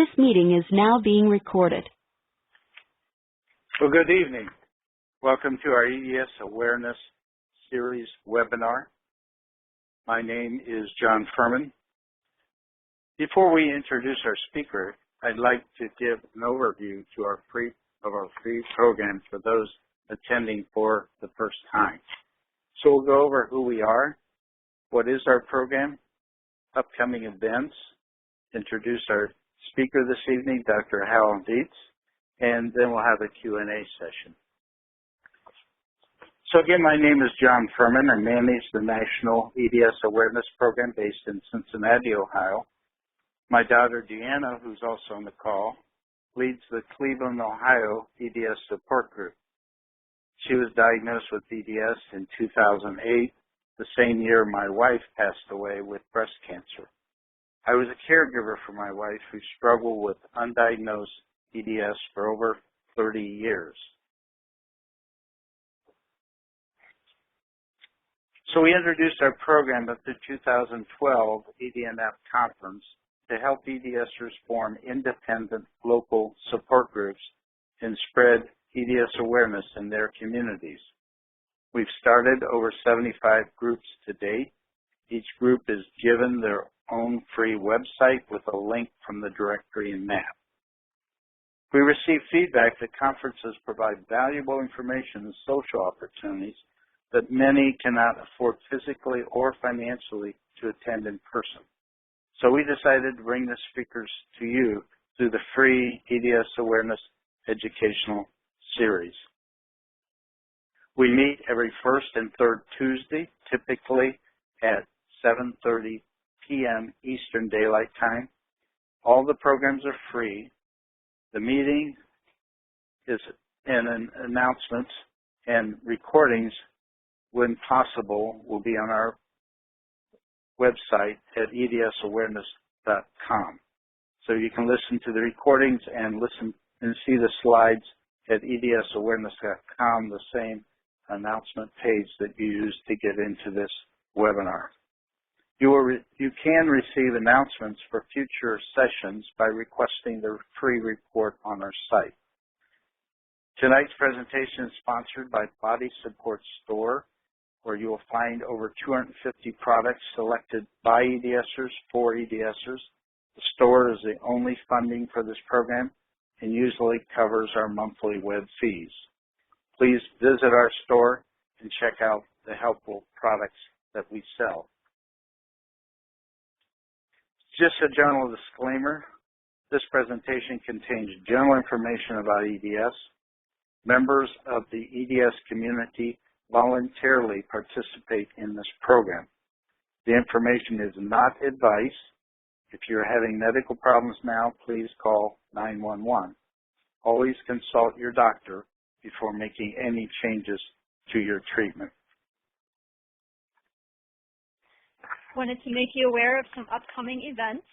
This meeting is now being recorded. Well, good evening. Welcome to our EDS Awareness Series webinar. My name is John Furman. Before we introduce our speaker, I'd like to give an overview to our free program for those attending for the first time. So we'll go over who we are, what is our program, upcoming events, introduce our speaker this evening, Dr. Hal Dietz, and then we'll have a Q&A session. So again, my name is John Furman. I manage the National EDS Awareness Program based in Cincinnati, Ohio. My daughter, Deanna, who's also on the call, leads the Cleveland, Ohio EDS support group. She was diagnosed with EDS in 2008, the same year my wife passed away with breast cancer. I was a caregiver for my wife who struggled with undiagnosed EDS for over 30 years. So we introduced our program at the 2012 EDNF conference to help EDSers form independent local support groups and spread EDS awareness in their communities. We've started over 75 groups to date. Each group is given their own free website with a link from the directory and map. We receive feedback that conferences provide valuable information and social opportunities that many cannot afford physically or financially to attend in person. So we decided to bring the speakers to you through the free EDS Awareness Educational Series. We meet every first and third Tuesday, typically at 7:30 p.m. Eastern Daylight Time. All the programs are free. The meeting is and announcements and recordings, when possible, will be on our website at edsawareness.com. So you can listen to the recordings and listen and see the slides at edsawareness.com, the same announcement page that you use to get into this webinar. You can receive announcements for future sessions by requesting the free report on our site. Tonight's presentation is sponsored by Body Support Store, where you will find over 250 products selected by EDSers for EDSers. The store is the only funding for this program and usually covers our monthly web fees. Please visit our store and check out the helpful products that we sell. Just a general disclaimer, this presentation contains general information about EDS. Members of the EDS community voluntarily participate in this program. The information is not advice. If you're having medical problems now, please call 911. Always consult your doctor before making any changes to your treatment. Wanted to make you aware of some upcoming events.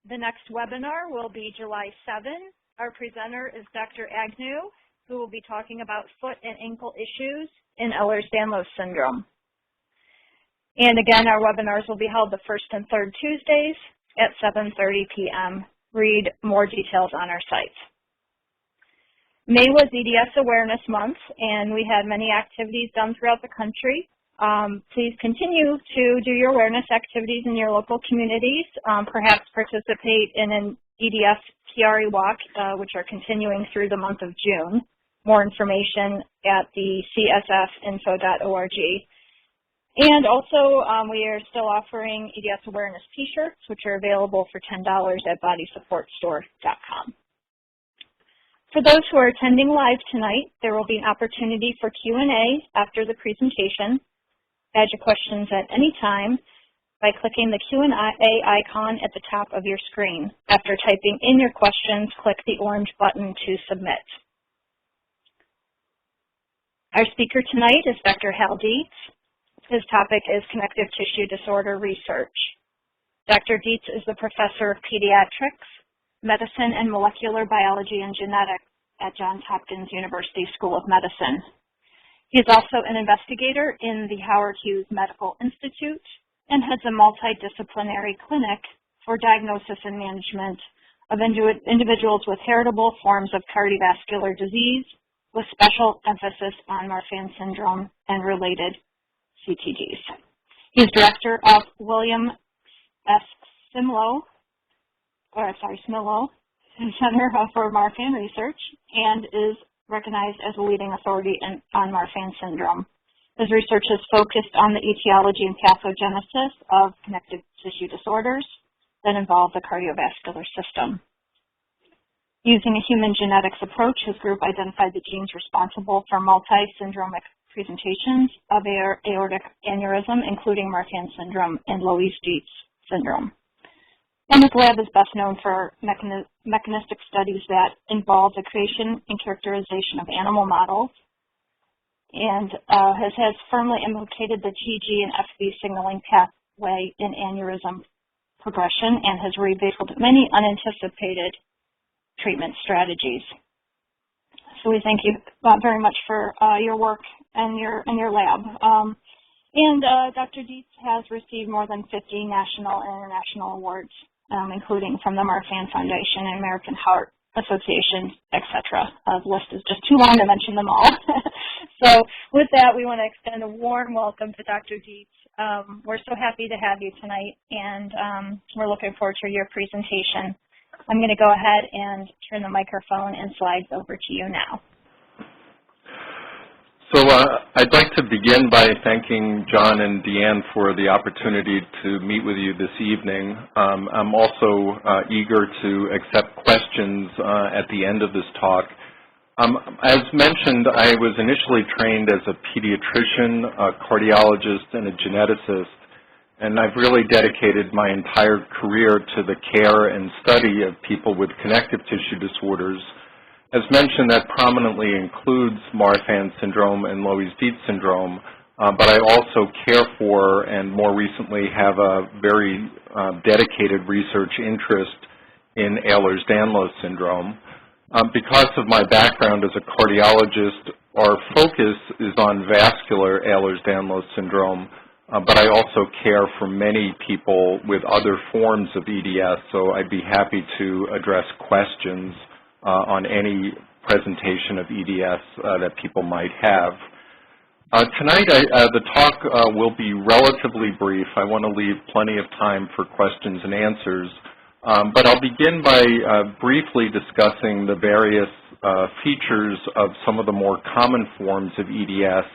The next webinar will be July 7. Our presenter is Dr. Agnew, who will be talking about foot and ankle issues in Ehlers-Danlos syndrome. And again, our webinars will be held the first and third Tuesdays at 7:30 p.m. Read more details on our site. May was EDS Awareness Month, and we had many activities done throughout the country. Please continue to do your awareness activities in your local communities. Perhaps participate in an EDS PRE walk, which are continuing through the month of June. More information at the csfinfo.org. And also, we are still offering EDS Awareness T-shirts, which are available for $10 at bodysupportstore.com. For those who are attending live tonight, there will be an opportunity for Q&A after the presentation. Add your questions at any time by clicking the Q&A icon at the top of your screen. After typing in your questions, click the orange button to submit. Our speaker tonight is Dr. Hal Dietz. His topic is connective tissue disorder research. Dr. Dietz is the professor of pediatrics, medicine and molecular biology and genetics at Johns Hopkins University School of Medicine. He is also an investigator in the Howard Hughes Medical Institute and heads a multidisciplinary clinic for diagnosis and management of individuals with heritable forms of cardiovascular disease, with special emphasis on Marfan syndrome and related CTDs. He's director of William S. Smilo Center for Marfan Research and is recognized as a leading authority on Marfan syndrome. His research is focused on the etiology and pathogenesis of connective tissue disorders that involve the cardiovascular system. Using a human genetics approach, his group identified the genes responsible for multi-syndromic presentations of aortic aneurysm, including Marfan syndrome and Loeys-Dietz syndrome. And his lab is best known for mechanistic studies that involve the creation and characterization of animal models, and has firmly implicated the TG and FB signaling pathway in aneurysm progression and has revealed many unanticipated treatment strategies. So we thank you very much for your work and your lab. Dr. Dietz has received more than 50 national and international awards, including from the Marfan Foundation and American Heart Association, etc. The list is just too long to mention them all. So with that, we want to extend a warm welcome to Dr. Dietz. We're so happy to have you tonight, and we're looking forward to your presentation. I'm going to go ahead and turn the microphone and slides over to you now. So I'd like to begin by thanking John and Deanne for the opportunity to meet with you this evening. I'm also eager to accept questions at the end of this talk. As mentioned, I was initially trained as a pediatrician, a cardiologist, and a geneticist, and I've really dedicated my entire career to the care and study of people with connective tissue disorders. As mentioned, that prominently includes Marfan syndrome and Loeys-Dietz syndrome, but I also care for and more recently have a very dedicated research interest in Ehlers-Danlos syndrome. Because of my background as a cardiologist, our focus is on vascular Ehlers-Danlos syndrome, but I also care for many people with other forms of EDS, so I'd be happy to address questions on any presentation of EDS that people might have. Tonight, the talk will be relatively brief. I want to leave plenty of time for questions and answers, but I'll begin by briefly discussing the various features of some of the more common forms of EDS,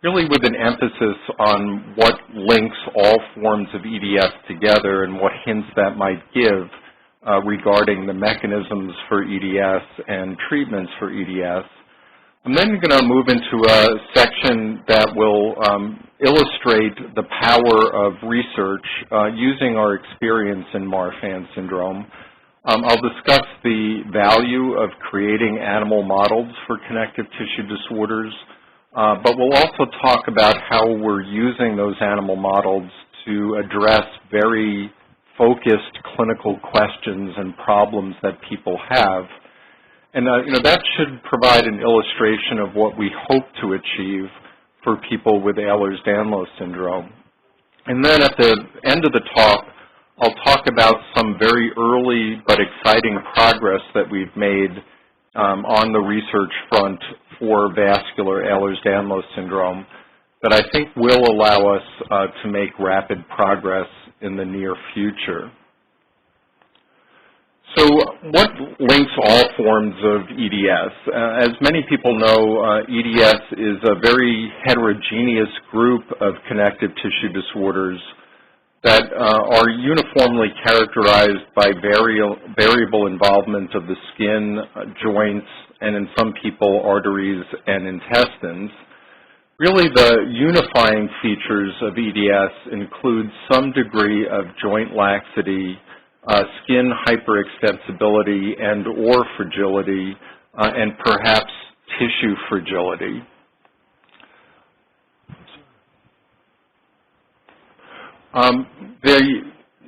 really with an emphasis on what links all forms of EDS together and what hints that might give regarding the mechanisms for EDS and treatments for EDS. I'm then going to move into a section that will illustrate the power of research using our experience in Marfan syndrome. I'll discuss the value of creating animal models for connective tissue disorders, but we'll also talk about how we're using those animal models to address very focused clinical questions and problems that people have. And that should provide an illustration of what we hope to achieve for people with Ehlers-Danlos syndrome. And then at the end of the talk, I'll talk about some very early but exciting progress that we've made on the research front for vascular Ehlers-Danlos syndrome that I think will allow us to make rapid progress in the near future. So what links all forms of EDS? As many people know, EDS is a very heterogeneous group of connective tissue disorders that are uniformly characterized by variable involvement of the skin, joints, and in some people, arteries and intestines. Really, the unifying features of EDS include some degree of joint laxity, skin hyperextensibility and or fragility, and perhaps tissue fragility. The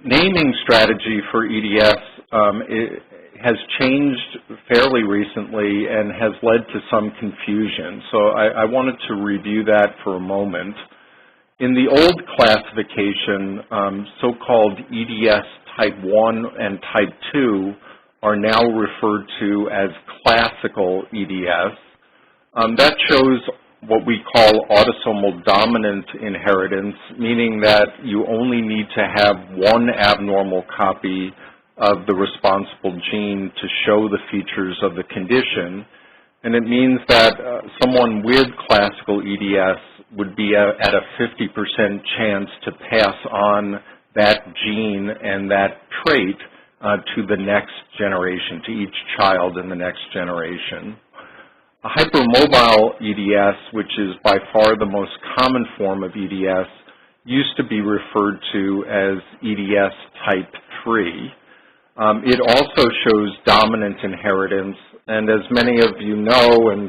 naming strategy for EDS has changed fairly recently and has led to some confusion. So I wanted to review that for a moment. In the old classification, so-called EDS type 1 and type 2 are now referred to as classical EDS. That shows what we call autosomal dominant inheritance, meaning that you only need to have one abnormal copy of the responsible gene to show the features of the condition. And it means that someone with classical EDS would be at a 50% chance to pass on that gene and that trait to the next generation, to each child in the next generation. A hypermobile EDS, which is by far the most common form of EDS, used to be referred to as EDS type 3. It also shows dominant inheritance, and as many of you know and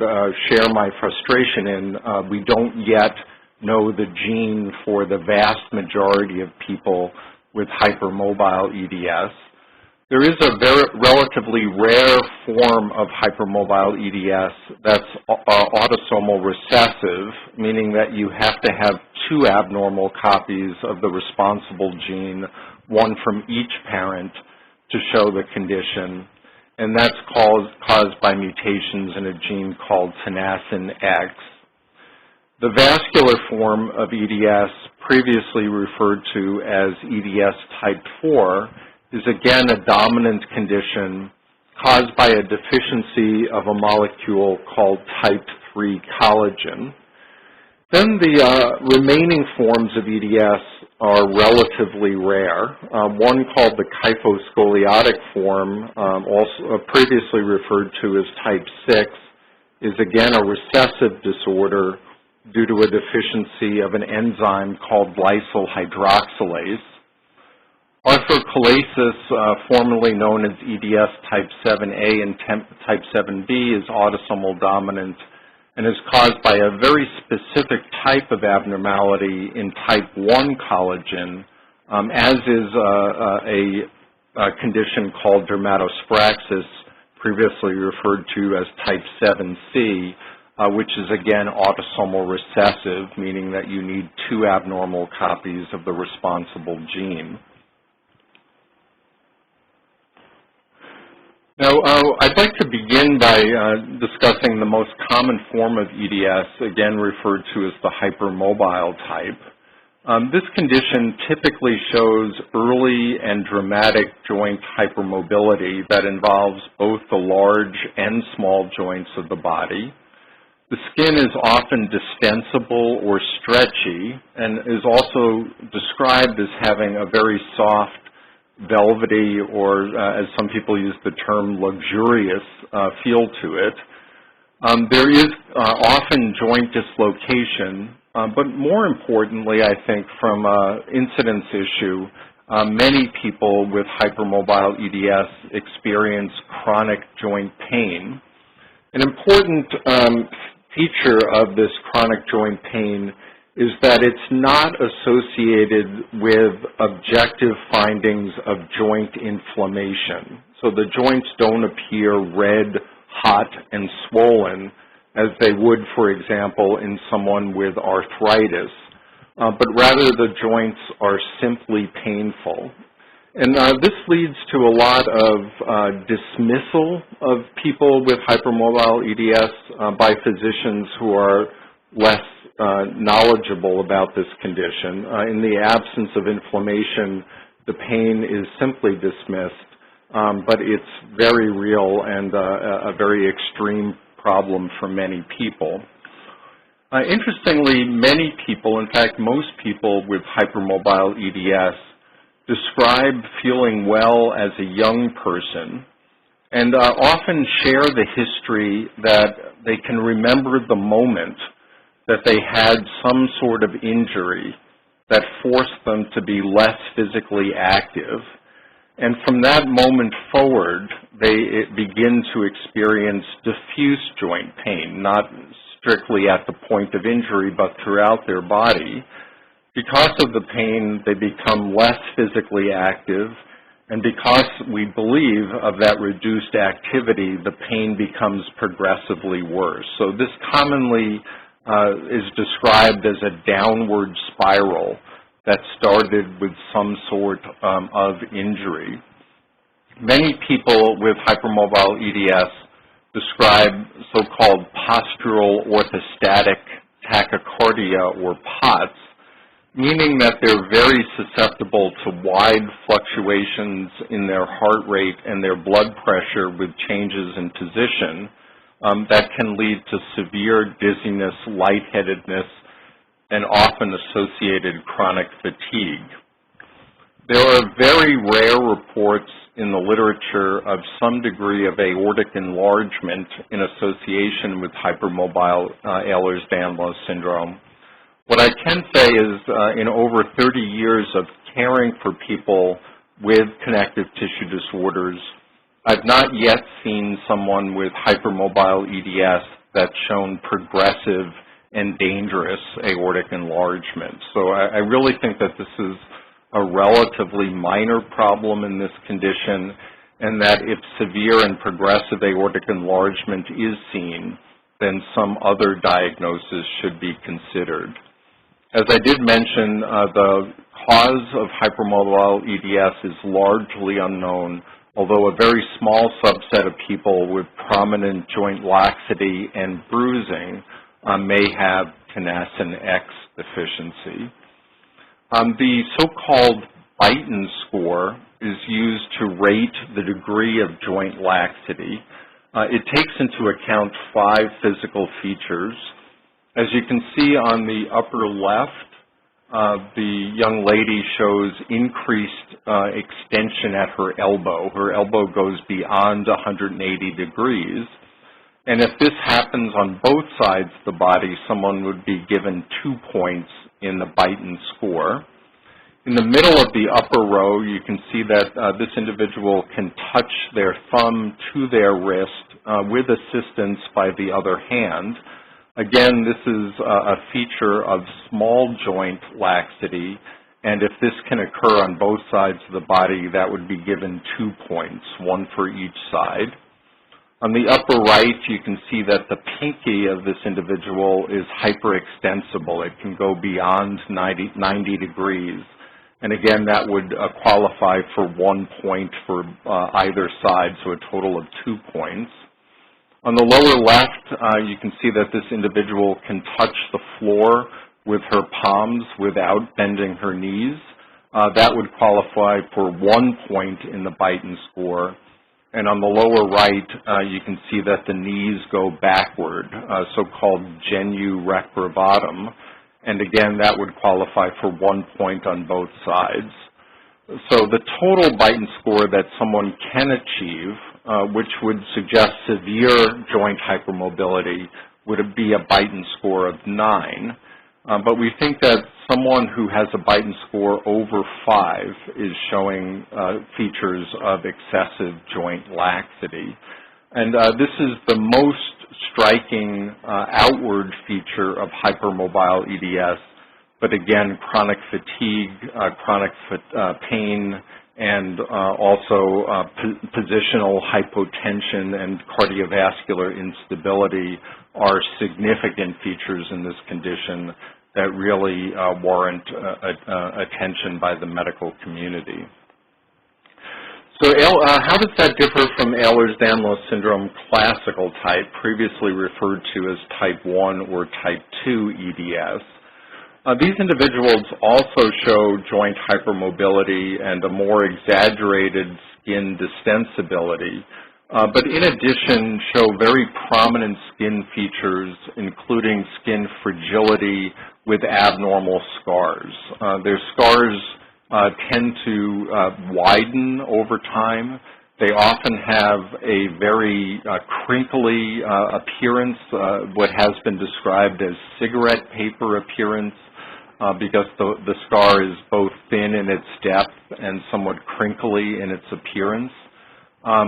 share my frustration in, we don't yet know the gene for the vast majority of people with hypermobile EDS. There is a relatively rare form of hypermobile EDS that's autosomal recessive, meaning that you have to have two abnormal copies of the responsible gene, one from each parent, to show the condition, and that's caused by mutations in a gene called tenascin X. The vascular form of EDS, previously referred to as EDS type 4, is again a dominant condition caused by a deficiency of a molecule called type 3 collagen. Then the remaining forms of EDS are relatively rare. One called the kyphoscoliotic form, also previously referred to as type 6, is again a recessive disorder due to a deficiency of an enzyme called lysyl hydroxylase. Arthrochalasis, formerly known as EDS type 7A and type 7B, is autosomal dominant and is caused by a very specific type of abnormality in type 1 collagen, as is a condition called dermatosparaxis, previously referred to as type 7C, which is again autosomal recessive, meaning that you need two abnormal copies of the responsible gene. Now, I'd like to begin by discussing the most common form of EDS, again referred to as the hypermobile type. This condition typically shows early and dramatic joint hypermobility that involves both the large and small joints of the body. The skin is often distensible or stretchy and is also described as having a very soft, velvety, or as some people use the term, luxurious feel to it. There is often joint dislocation, but more importantly, I think from an incidence issue, many people with hypermobile EDS experience chronic joint pain. An important feature of this chronic joint pain is that it's not associated with objective findings of joint inflammation. So the joints don't appear red, hot, and swollen as they would, for example, in someone with arthritis, but rather the joints are simply painful. And this leads to a lot of dismissal of people with hypermobile EDS by physicians who are less knowledgeable about this condition. In the absence of inflammation, the pain is simply dismissed, but it's very real and a very extreme problem for many people. Interestingly, many people, in fact most people with hypermobile EDS, describe feeling well as a young person and often share the history that they can remember the moment that they had some sort of injury that forced them to be less physically active. And from that moment forward, they begin to experience diffuse joint pain, not strictly at the point of injury, but throughout their body. Because of the pain, they become less physically active, and because we believe of that reduced activity, the pain becomes progressively worse. So this commonly is described as a downward spiral that started with some sort of injury. Many people with hypermobile EDS describe so-called postural orthostatic tachycardia, or POTS, meaning that they're very susceptible to wide fluctuations in their heart rate and their blood pressure with changes in position that can lead to severe dizziness, lightheadedness, and often associated chronic fatigue. There are very rare reports in the literature of some degree of aortic enlargement in association with hypermobile Ehlers-Danlos syndrome. What I can say is in over 30 years of caring for people with connective tissue disorders, I've not yet seen someone with hypermobile EDS that's shown progressive and dangerous aortic enlargement. So I really think that this is a relatively minor problem in this condition, and that if severe and progressive aortic enlargement is seen, then some other diagnosis should be considered. As I did mention, the cause of hypermobile EDS is largely unknown, although a very small subset of people with prominent joint laxity and bruising may have tenascin X deficiency. The so-called Beighton score is used to rate the degree of joint laxity. It takes into account 5 physical features. As you can see on the upper left, the young lady shows increased extension at her elbow. Her elbow goes beyond 180 degrees. And if this happens on both sides of the body, someone would be given 2 points in the Beighton score. In the middle of the upper row, you can see that this individual can touch their thumb to their wrist with assistance by the other hand. Again, this is a feature of small joint laxity, and if this can occur on both sides of the body, that would be given 2 points, 1 for each side. On the upper right, you can see that the pinky of this individual is hyperextensible. It can go beyond 90 degrees. And again, that would qualify for 1 point for either side, so a total of 2 points. On the lower left, you can see that this individual can touch the floor with her palms without bending her knees. That would qualify for 1 point in the Beighton score. And on the lower right, you can see that the knees go backward, so-called genu recurvatum. And again, that would qualify for 1 point on both sides. So the total Beighton score that someone can achieve, which would suggest severe joint hypermobility, would be a Beighton score of 9. But we think that someone who has a Beighton score over 5 is showing features of excessive joint laxity. And this is the most striking outward feature of hypermobile EDS, but again, chronic fatigue, chronic pain, and also positional hypotension and cardiovascular instability are significant features in this condition that really warrant attention by the medical community. So how does that differ from Ehlers-Danlos syndrome classical type, previously referred to as type 1 or type 2 EDS? These individuals also show joint hypermobility and a more exaggerated skin distensibility, but in addition show very prominent skin features, including skin fragility with abnormal scars. Their scars tend to widen over time. They often have a very crinkly appearance, what has been described as cigarette paper appearance, because the scar is both thin in its depth and somewhat crinkly in its appearance.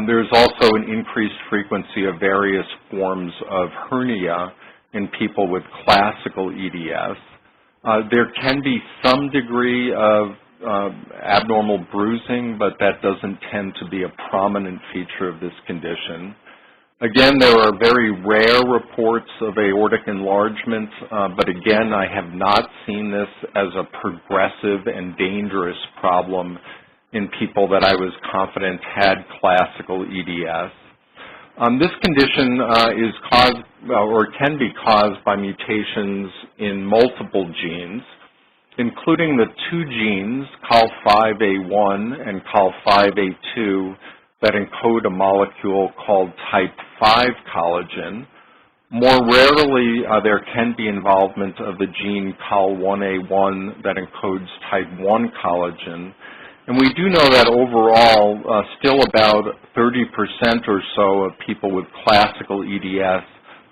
There's also an increased frequency of various forms of hernia in people with classical EDS. There can be some degree of abnormal bruising, but that doesn't tend to be a prominent feature of this condition. Again, there are very rare reports of aortic enlargement, but again, I have not seen this as a progressive and dangerous problem, in people that I was confident had classical EDS. This condition is caused or can be caused by mutations in multiple genes, including the two genes, COL5A1 and COL5A2, that encode a molecule called type 5 collagen. More rarely, there can be involvement of the gene COL1A1 that encodes type 1 collagen. And we do know that overall, still about 30% or so of people with classical EDS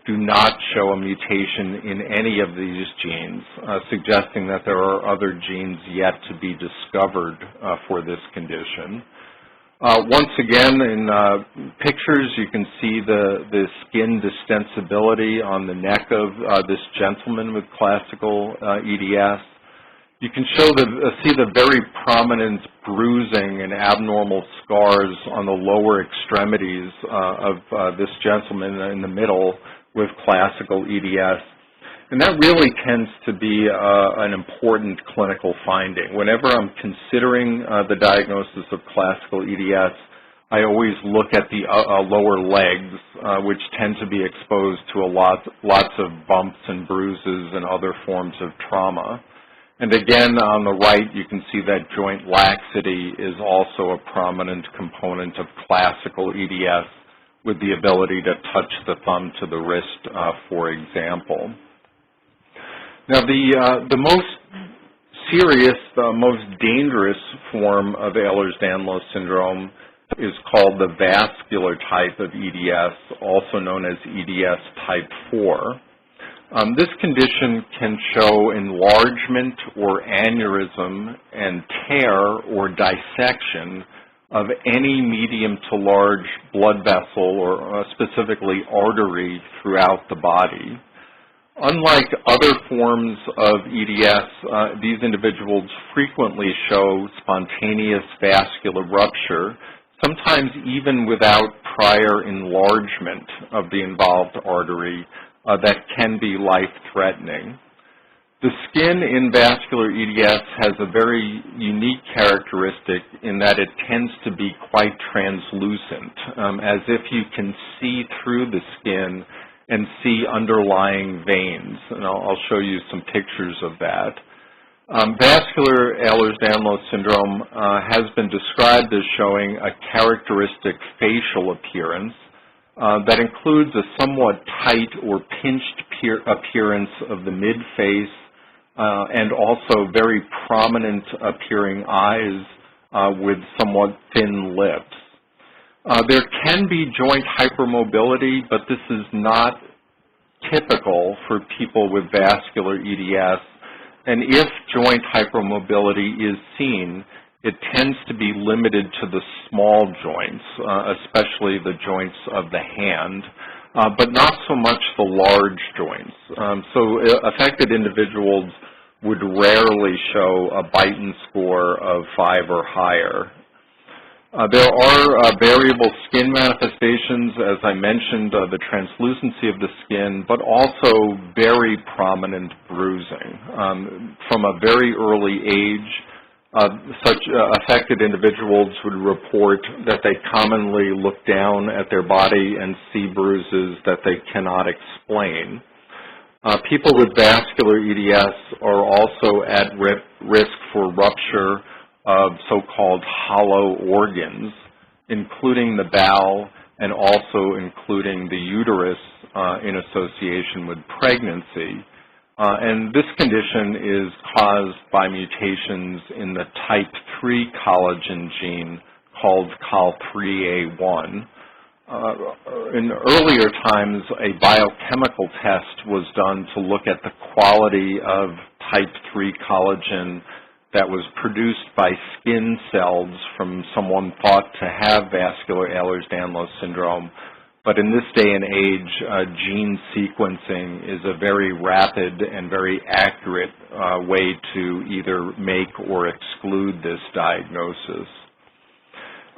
do not show a mutation in any of these genes, suggesting that there are other genes yet to be discovered for this condition. Once again, in pictures, you can see the skin distensibility on the neck of this gentleman with classical EDS. You can see the very prominent bruising and abnormal scars on the lower extremities of this gentleman in the middle with classical EDS. And that really tends to be an important clinical finding. Whenever I'm considering the diagnosis of classical EDS, I always look at the lower legs, which tend to be exposed to lots of bumps and bruises and other forms of trauma. And again, on the right, you can see that joint laxity is also a prominent component of classical EDS, with the ability to touch the thumb to the wrist, for example. Now, the most serious, the most dangerous form of Ehlers-Danlos syndrome is called the vascular type of EDS, also known as EDS type 4. This condition can show enlargement or aneurysm and tear or dissection of any medium to large blood vessel or specifically artery throughout the body. Unlike other forms of EDS, these individuals frequently show spontaneous vascular rupture, sometimes even without prior enlargement of the involved artery that can be life-threatening. The skin in vascular EDS has a very unique characteristic in that it tends to be quite translucent, as if you can see through the skin and see underlying veins. And I'll show you some pictures of that. Vascular Ehlers-Danlos syndrome has been described as showing a characteristic facial appearance that includes a somewhat tight or pinched appearance of the midface and also very prominent appearing eyes with somewhat thin lips. There can be joint hypermobility, but this is not typical for people with vascular EDS. And if joint hypermobility is seen, it tends to be limited to the small joints, especially the joints of the hand, but not so much the large joints. So affected individuals would rarely show a Beighton score of 5 or higher. There are variable skin manifestations, as I mentioned, the translucency of the skin, but also very prominent bruising. From a very early age, such affected individuals would report that they commonly look down at their body and see bruises that they cannot explain. People with vascular EDS are also at risk for rupture of so-called hollow organs, including the bowel and also including the uterus in association with pregnancy. And this condition is caused by mutations in the type 3 collagen gene called COL3A1. In earlier times, a biochemical test was done to look at the quality of type 3 collagen that was produced by skin cells from someone thought to have vascular Ehlers-Danlos syndrome. But in this day and age, gene sequencing is a very rapid and very accurate way to either make or exclude this diagnosis.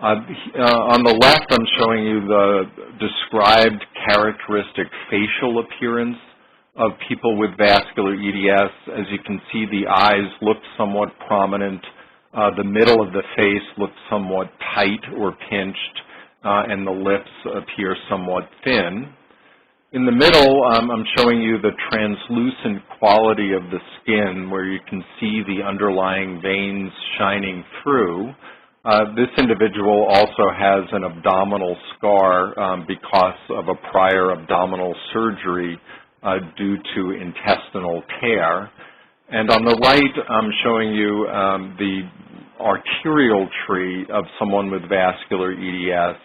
On the left, I'm showing you the described characteristic facial appearance of people with vascular EDS. As you can see, the eyes look somewhat prominent. The middle of the face looks somewhat tight or pinched, and the lips appear somewhat thin. In the middle, I'm showing you the translucent quality of the skin where you can see the underlying veins shining through. This individual also has an abdominal scar because of a prior abdominal surgery due to intestinal tear. And on the right, I'm showing you the arterial tree of someone with vascular EDS.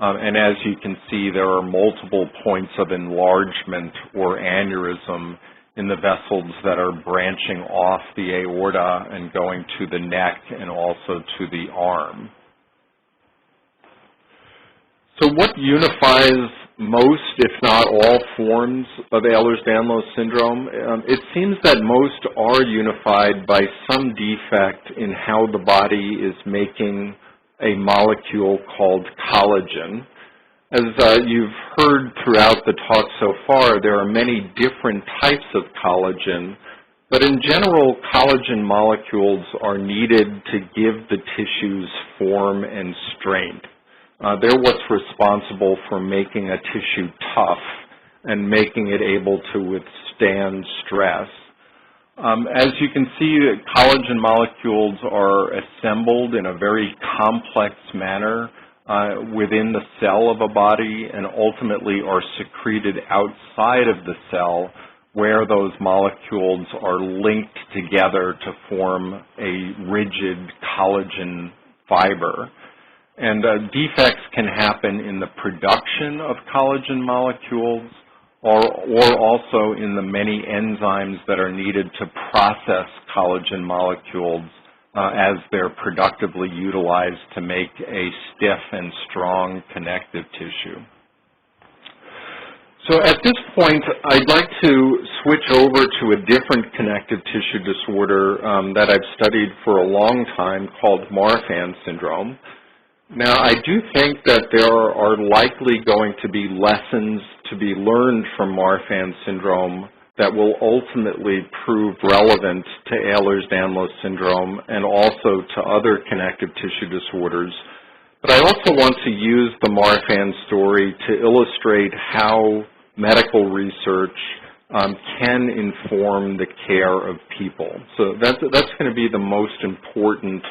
And as you can see, there are multiple points of enlargement or aneurysm in the vessels that are branching off the aorta and going to the neck and also to the arm. So what unifies most, if not all, forms of Ehlers-Danlos syndrome? It seems that most are unified by some defect in how the body is making a molecule called collagen. As you've heard throughout the talk so far, there are many different types of collagen, but in general, collagen molecules are needed to give the tissues form and strength. They're what's responsible for making a tissue tough and making it able to withstand stress. As you can see, collagen molecules are assembled in a very complex manner within the cell of a body and ultimately are secreted outside of the cell where those molecules are linked together to form a rigid collagen fiber. And defects can happen in the production of collagen molecules or also in the many enzymes that are needed to process collagen molecules as they're productively utilized to make a stiff and strong connective tissue. So at this point, I'd like to switch over to a different connective tissue disorder that I've studied for a long time called Marfan syndrome. Now, I do think that there are likely going to be lessons to be learned from Marfan syndrome that will ultimately prove relevant to Ehlers-Danlos syndrome and also to other connective tissue disorders. But I also want to use the Marfan story to illustrate how medical research can inform the care of people. So that's going to be the most important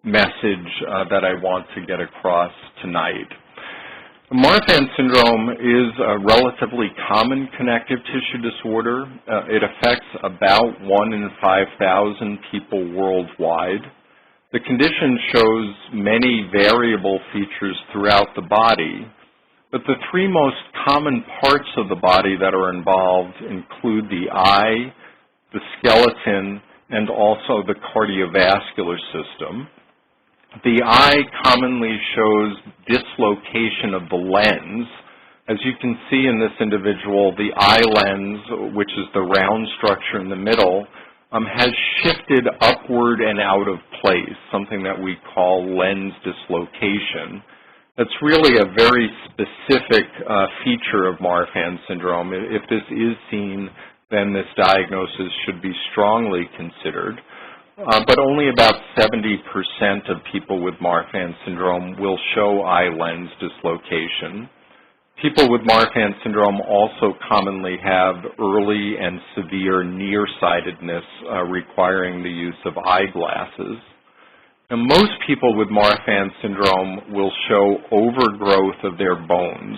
message that I want to get across tonight. Marfan syndrome is a relatively common connective tissue disorder. It affects about 1 in 5,000 people worldwide. The condition shows many variable features throughout the body, but the 3 most common parts of the body that are involved include the eye, the skeleton, and also the cardiovascular system. The eye commonly shows dislocation of the lens. As you can see in this individual, the eye lens, which is the round structure in the middle, has shifted upward and out of place, something that we call lens dislocation. That's really a very specific feature of Marfan syndrome. If this is seen, then this diagnosis should be strongly considered. But only about 70% of people with Marfan syndrome will show eye lens dislocation. People with Marfan syndrome also commonly have early and severe nearsightedness requiring the use of eyeglasses. Now, most people with Marfan syndrome will show overgrowth of their bones.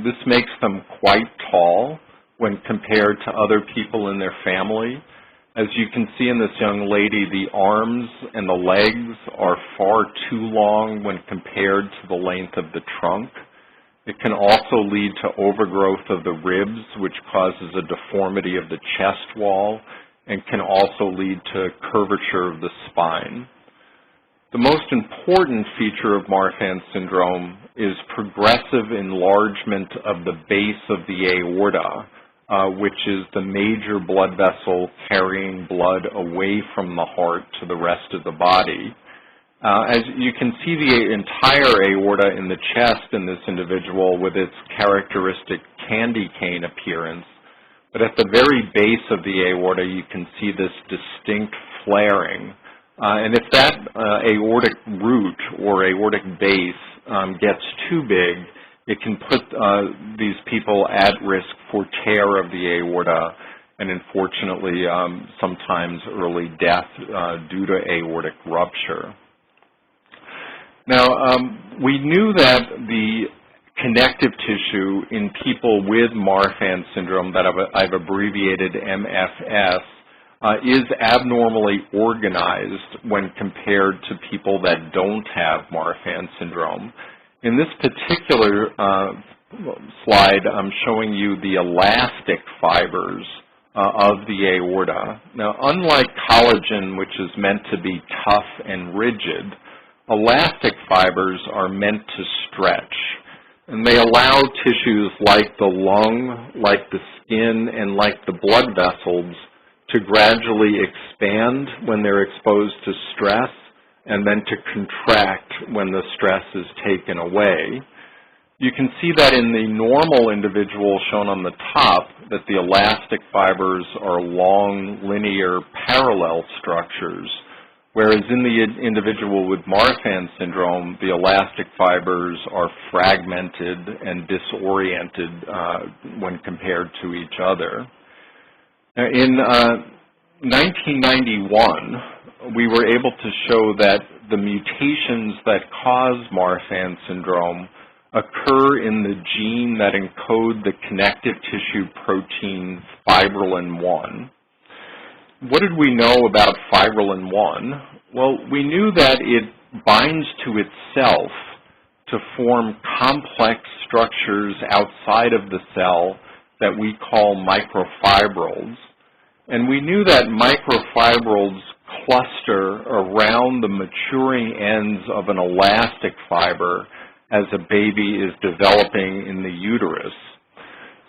This makes them quite tall when compared to other people in their family. As you can see in this young lady, the arms and the legs are far too long when compared to the length of the trunk. It can also lead to overgrowth of the ribs, which causes a deformity of the chest wall, and can also lead to curvature of the spine. The most important feature of Marfan syndrome is progressive enlargement of the base of the aorta, which is the major blood vessel carrying blood away from the heart to the rest of the body. As you can see, the entire aorta in the chest in this individual with its characteristic candy cane appearance, but at the very base of the aorta you can see this distinct flaring And if that aortic root or aortic base gets too big, it can put these people at risk for tear of the aorta and, unfortunately, sometimes early death due to aortic rupture. Now, we knew that the connective tissue in people with Marfan syndrome, that I've abbreviated MFS, is abnormally organized when compared to people that don't have Marfan syndrome. In this particular slide, I'm showing you the elastic fibers of the aorta. Now, unlike collagen, which is meant to be tough and rigid, elastic fibers are meant to stretch. And they allow tissues like the lung, like the skin, and like the blood vessels to gradually expand when they're exposed to stress and then to contract when the stress is taken away. You can see that in the normal individual shown on the top, that the elastic fibers are long, linear, parallel structures, whereas in the individual with Marfan syndrome, the elastic fibers are fragmented and disoriented when compared to each other. In 1991, we were able to show that the mutations that cause Marfan syndrome occur in the gene that encode the connective tissue protein fibrillin-1. What did we know about fibrillin-1? Well, we knew that it binds to itself to form complex structures outside of the cell that we call microfibrils. And we knew that microfibrils cluster around the maturing ends of an elastic fiber as a baby is developing in the uterus.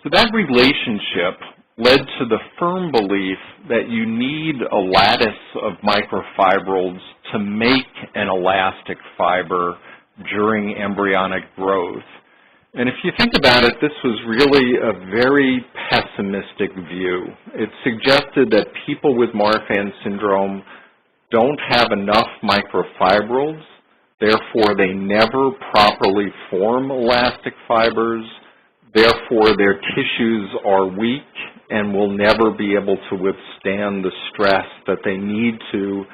So that relationship led to the firm belief that you need a lattice of microfibrils to make an elastic fiber during embryonic growth. And if you think about it, this was really a very pessimistic view. It suggested that people with Marfan syndrome don't have enough microfibrils, therefore they never properly form elastic fibers, therefore their tissues are weak and will never be able to withstand the stress that they need to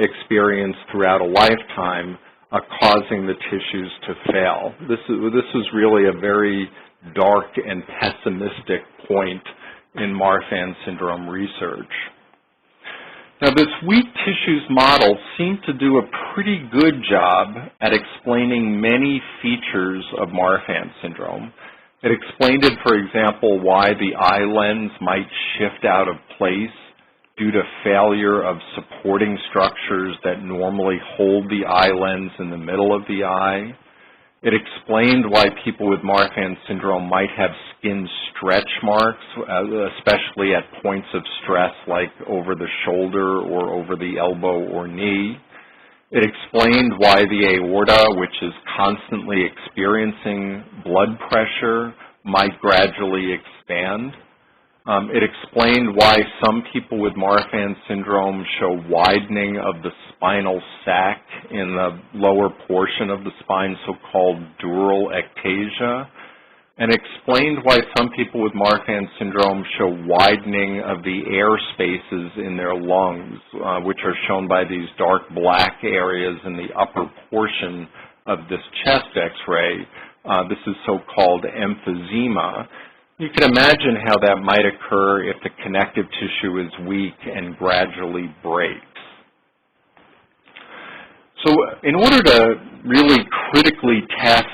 experience throughout a lifetime, causing the tissues to fail. This is really a very dark and pessimistic point in Marfan syndrome research. Now, this weak tissues model seemed to do a pretty good job at explaining many features of Marfan syndrome. It explained, for example, why the eye lens might shift out of place due to failure of supporting structures that normally hold the eye lens in the middle of the eye. It explained why people with Marfan syndrome might have skin stretch marks, especially at points of stress like over the shoulder or over the elbow or knee. It explained why the aorta, which is constantly experiencing blood pressure, might gradually expand. It explained why some people with Marfan syndrome show widening of the spinal sac in the lower portion of the spine, so-called dural ectasia, and explained why some people with Marfan syndrome show widening of the air spaces in their lungs, which are shown by these dark black areas in the upper portion of this chest X-ray. This is so-called emphysema. You can imagine how that might occur if the connective tissue is weak and gradually breaks. So in order to really critically test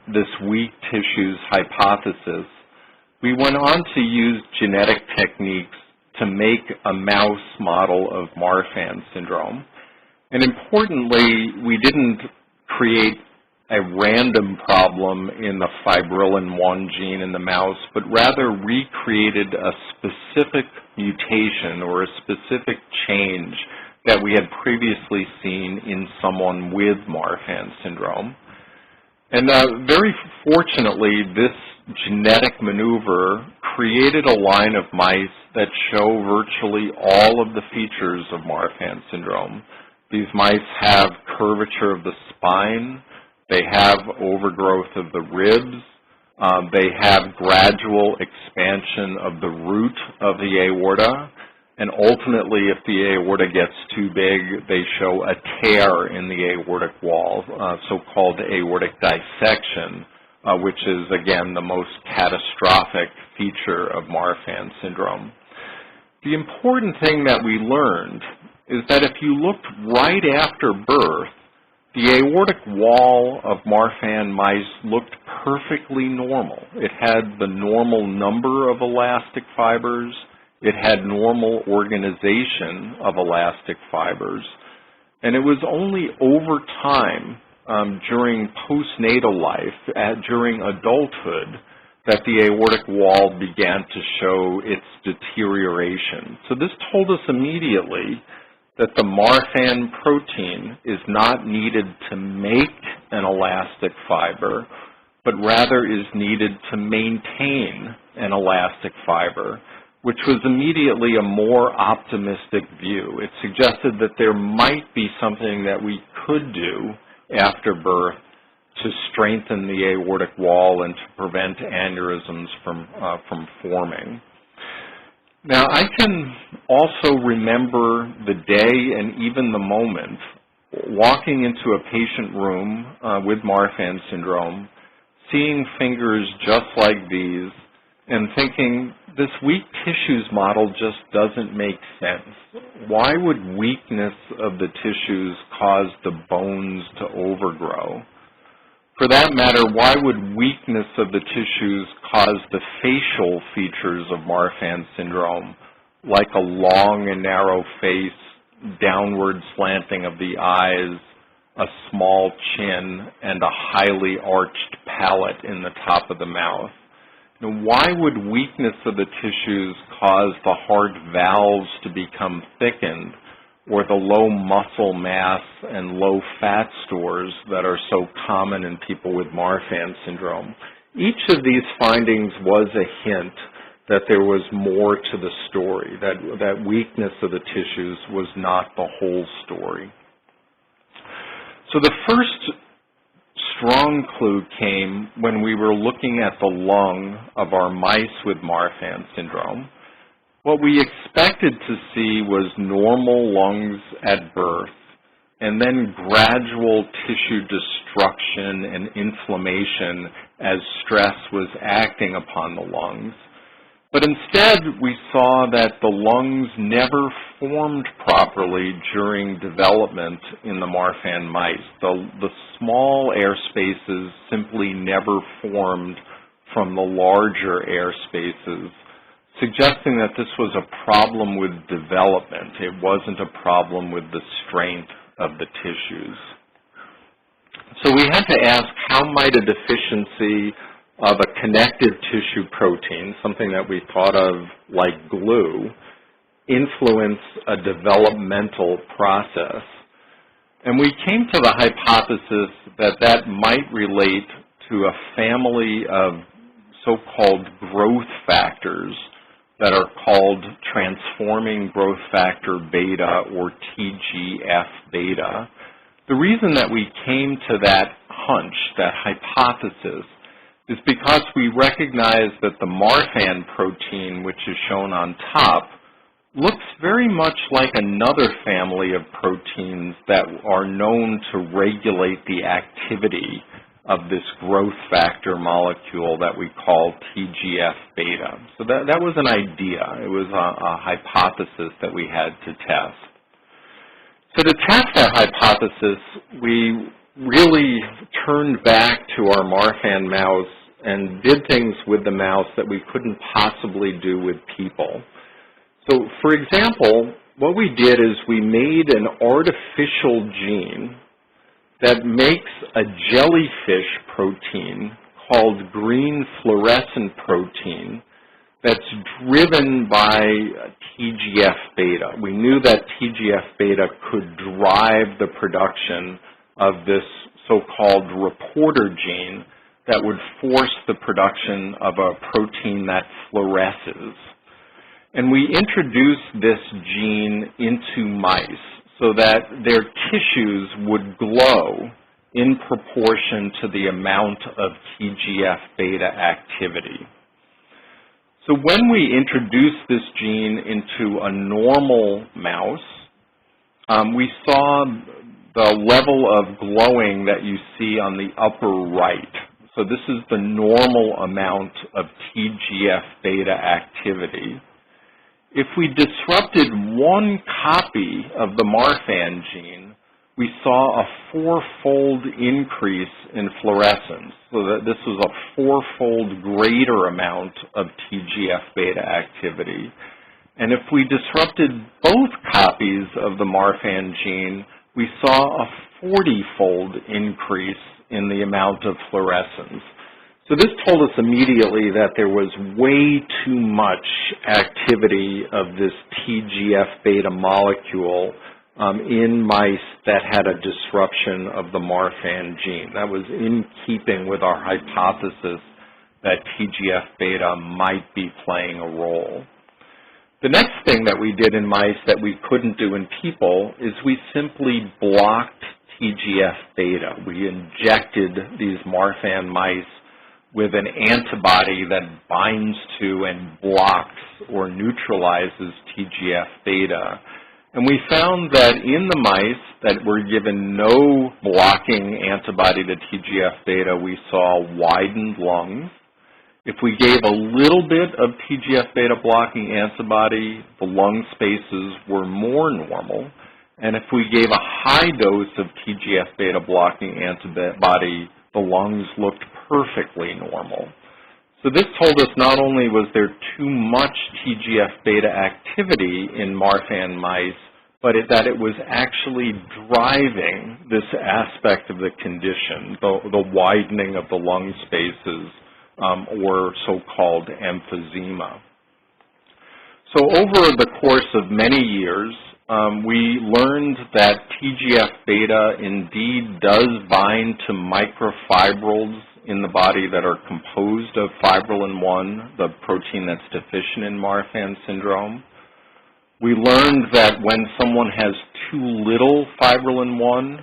this weak tissues hypothesis, we went on to use genetic techniques to make a mouse model of Marfan syndrome. And importantly, we didn't create a random problem in the fibrillin-1 gene in the mouse, but rather recreated a specific mutation or a specific change that we had previously seen in someone with Marfan syndrome. And very fortunately, this genetic maneuver created a line of mice that show virtually all of the features of Marfan syndrome. These mice have curvature of the spine, they have overgrowth of the ribs, they have gradual expansion of the root of the aorta, and ultimately, if the aorta gets too big, they show a tear in the aortic wall, so-called aortic dissection, which is, again, the most catastrophic feature of Marfan syndrome. The important thing that we learned is that if you looked right after birth, the aortic wall of Marfan mice looked perfectly normal. It had the normal number of elastic fibers. It had normal organization of elastic fibers. And it was only over time, during postnatal life, during adulthood, that the aortic wall began to show its deterioration. So this told us immediately that the Marfan protein is not needed to make an elastic fiber, but rather is needed to maintain an elastic fiber, which was immediately a more optimistic view. It suggested that there might be something that we could do after birth to strengthen the aortic wall and to prevent aneurysms from forming. Now, I can also remember the day and even the moment walking into a patient room with Marfan syndrome, seeing fingers just like these, and thinking, this weak tissues model just doesn't make sense. Why would weakness of the tissues cause the bones to overgrow? For that matter, why would weakness of the tissues cause the facial features of Marfan syndrome, like a long and narrow face, downward slanting of the eyes, a small chin, and a highly arched palate in the top of the mouth? Now, why would weakness of the tissues cause the heart valves to become thickened, or the low muscle mass and low fat stores that are so common in people with Marfan syndrome? Each of these findings was a hint that there was more to the story, that weakness of the tissues was not the whole story. So the first strong clue came when we were looking at the lung of our mice with Marfan syndrome. What we expected to see was normal lungs at birth, and then gradual tissue destruction and inflammation as stress was acting upon the lungs. But instead, we saw that the lungs never formed properly during development in the Marfan mice. The small air spaces simply never formed from the larger air spaces, suggesting that this was a problem with development. It wasn't a problem with the strength of the tissues. So we had to ask, how might a deficiency of a connective tissue protein, something that we thought of like glue, influence a developmental process? And we came to the hypothesis that that might relate to a family of so-called growth factors that are called transforming growth factor beta, or TGF-beta. The reason that we came to that hunch, that hypothesis, is because we recognize that the Marfan protein, which is shown on top, looks very much like another family of proteins that are known to regulate the activity of this growth factor molecule that we call TGF-beta. So that was an idea. It was a hypothesis that we had to test. So to test that hypothesis, we really turned back to our Marfan mouse and did things with the mouse that we couldn't possibly do with people. So, for example, what we did is we made an artificial gene that makes a jellyfish protein called green fluorescent protein that's driven by TGF-beta. We knew that TGF-beta could drive the production of this so-called reporter gene that would force the production of a protein that fluoresces. And we introduced this gene into mice so that their tissues would glow in proportion to the amount of TGF-beta activity. So when we introduced this gene into a normal mouse, we saw the level of glowing that you see on the upper right. So this is the normal amount of TGF-beta activity. If we disrupted one copy of the Marfan gene, we saw a four-fold increase in fluorescence, so that this was a four-fold greater amount of TGF-beta activity. And if we disrupted both copies of the Marfan gene, we saw a 40-fold increase in the amount of fluorescence. So this told us immediately that there was way too much activity of this TGF-beta molecule in mice that had a disruption of the Marfan gene. That was in keeping with our hypothesis that TGF-beta might be playing a role. The next thing that we did in mice that we couldn't do in people is we simply blocked TGF-beta. We injected these Marfan mice with an antibody that binds to and blocks or neutralizes TGF-beta. And we found that in the mice that were given no blocking antibody to TGF-beta, we saw widened lungs. If we gave a little bit of TGF-beta blocking antibody, the lung spaces were more normal. And if we gave a high dose of TGF-beta blocking antibody, the lungs looked perfectly normal. So this told us not only was there too much TGF-beta activity in Marfan mice, but that it was actually driving this aspect of the condition, the widening of the lung spaces, or so-called emphysema. So over the course of many years, we learned that TGF-beta indeed does bind to microfibrils in the body that are composed of fibrillin-1, the protein that's deficient in Marfan syndrome. We learned that when someone has too little fibrillin-1,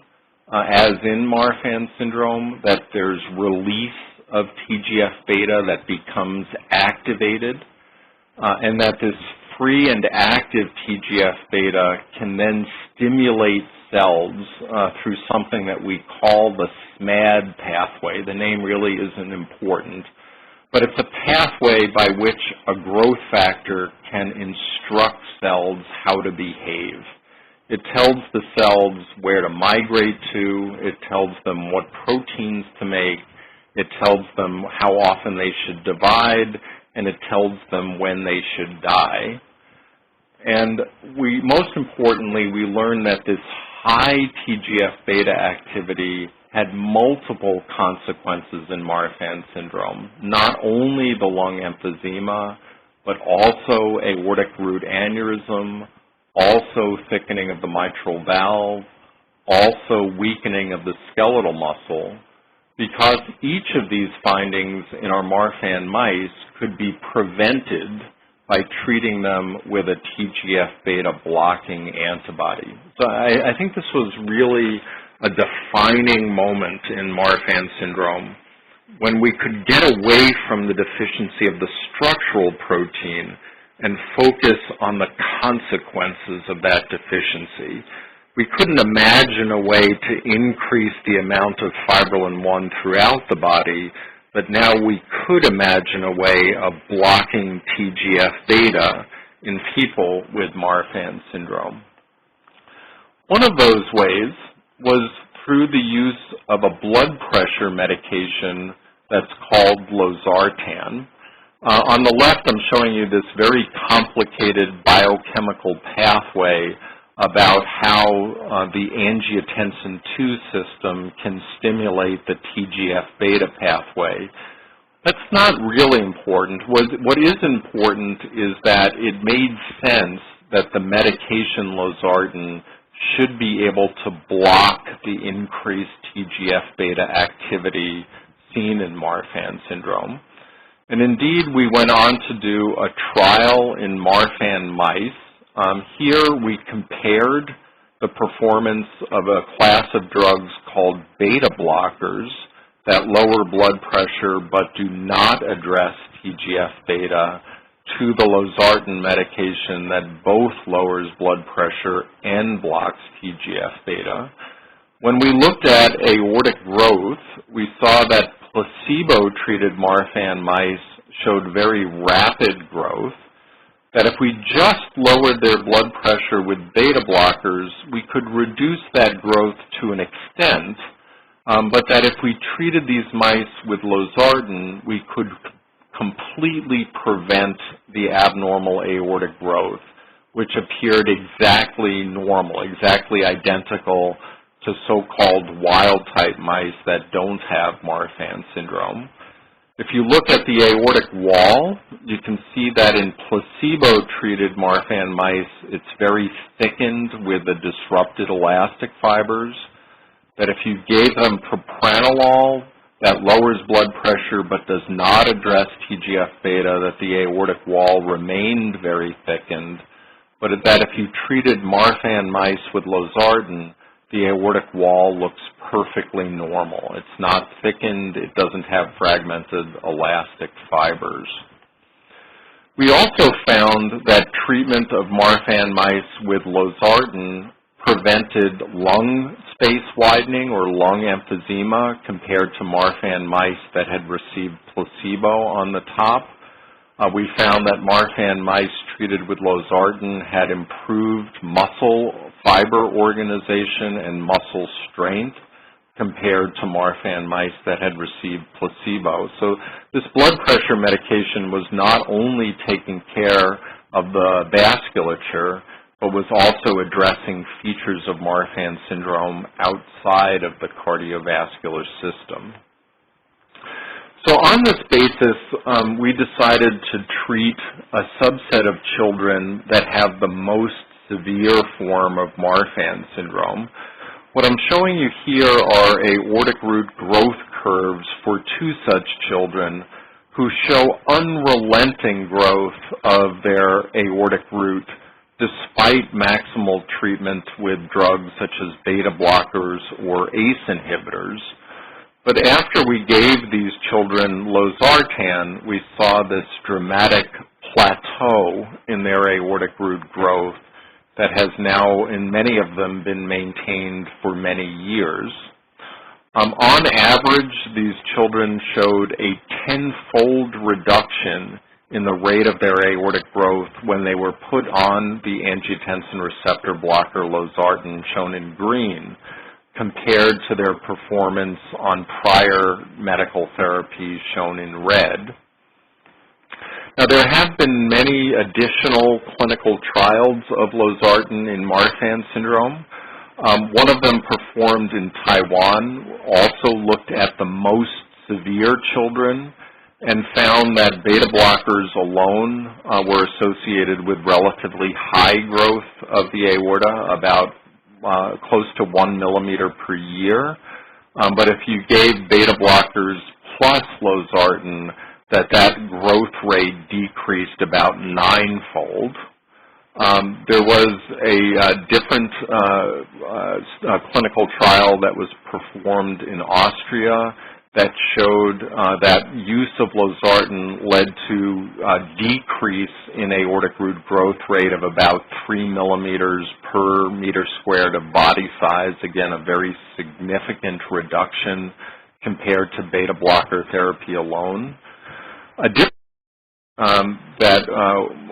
as in Marfan syndrome, that there's release of TGF-beta that becomes activated, and that this free and active TGF-beta can then stimulate cells through something that we call the SMAD pathway. The name really isn't important, but it's a pathway by which a growth factor can instruct cells how to behave. It tells the cells where to migrate to, it tells them what proteins to make, it tells them how often they should divide, and it tells them when they should die. And most importantly, we learned that this high TGF-beta activity had multiple consequences in Marfan syndrome, not only the lung emphysema, but also aortic root aneurysm, also thickening of the mitral valve, also weakening of the skeletal muscle, because each of these findings in our Marfan mice could be prevented by treating them with a TGF-beta blocking antibody. So I think this was really a defining moment in Marfan syndrome when we could get away from the deficiency of the structural protein and focus on the consequences of that deficiency. We couldn't imagine a way to increase the amount of fibrillin-1 throughout the body, but now we could imagine a way of blocking TGF-beta in people with Marfan syndrome. One of those ways was through the use of a blood pressure medication that's called losartan. On the left, I'm showing you this very complicated biochemical pathway about how the angiotensin II system can stimulate the TGF-beta pathway. That's not really important. What is important is that it made sense that the medication losartan should be able to block the increased TGF-beta activity seen in Marfan syndrome. And indeed, we went on to do a trial in Marfan mice. Here we compared the performance of a class of drugs called beta blockers that lower blood pressure but do not address TGF-beta to the losartan medication that both lowers blood pressure and blocks TGF-beta. When we looked at aortic growth, we saw that placebo-treated Marfan mice showed very rapid growth, that if we just lowered their blood pressure with beta blockers, we could reduce that growth to an extent, but that if we treated these mice with losartan, we could completely prevent the abnormal aortic growth, which appeared exactly normal, exactly identical to so-called wild-type mice that don't have Marfan syndrome. If you look at the aortic wall, you can see that in placebo-treated Marfan mice, it's very thickened with the disrupted elastic fibers, that if you gave them propranolol, that lowers blood pressure but does not address TGF-beta, that the aortic wall remained very thickened, but that if you treated Marfan mice with losartan, the aortic wall looks perfectly normal. It's not thickened, it doesn't have fragmented elastic fibers. We also found that treatment of Marfan mice with losartan prevented lung space widening or lung emphysema compared to Marfan mice that had received placebo on the top. We found that Marfan mice treated with losartan had improved muscle fiber organization and muscle strength compared to Marfan mice that had received placebo. So this blood pressure medication was not only taking care of the vasculature, but was also addressing features of Marfan syndrome outside of the cardiovascular system. So on this basis, we decided to treat a subset of children that have the most severe form of Marfan syndrome. What I'm showing you here are aortic root growth curves for two such children who show unrelenting growth of their aortic root despite maximal treatment with drugs such as beta blockers or ACE inhibitors. But after we gave these children losartan, we saw this dramatic plateau in their aortic root growth that has now, in many of them, been maintained for many years. On average, these children showed a 10-fold reduction in the rate of their aortic growth when they were put on the angiotensin receptor blocker losartan, shown in green, compared to their performance on prior medical therapies, shown in red. Now, there have been many additional clinical trials of losartan in Marfan syndrome. One of them performed in Taiwan also looked at the most severe children and found that beta blockers alone were associated with relatively high growth of the aorta, about close to 1 millimeter per year. But if you gave beta blockers plus losartan, that growth rate decreased about 9-fold. There was a different clinical trial that was performed in Austria that showed that use of losartan led to a decrease in aortic root growth rate of about 3 millimeters per meter squared of body size. Again, a very significant reduction compared to beta blocker therapy alone. A different that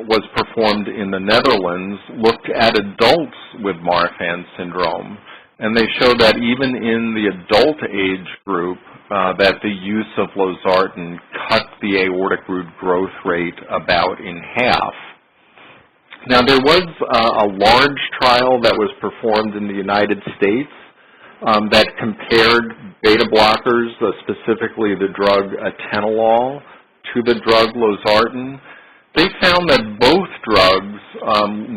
was performed in the Netherlands looked at adults with Marfan syndrome, and they showed that even in the adult age group, that the use of losartan cut the aortic root growth rate about in half. Now, there was a large trial that was performed in the United States that compared beta blockers, specifically the drug atenolol, to the drug losartan. They found that both drugs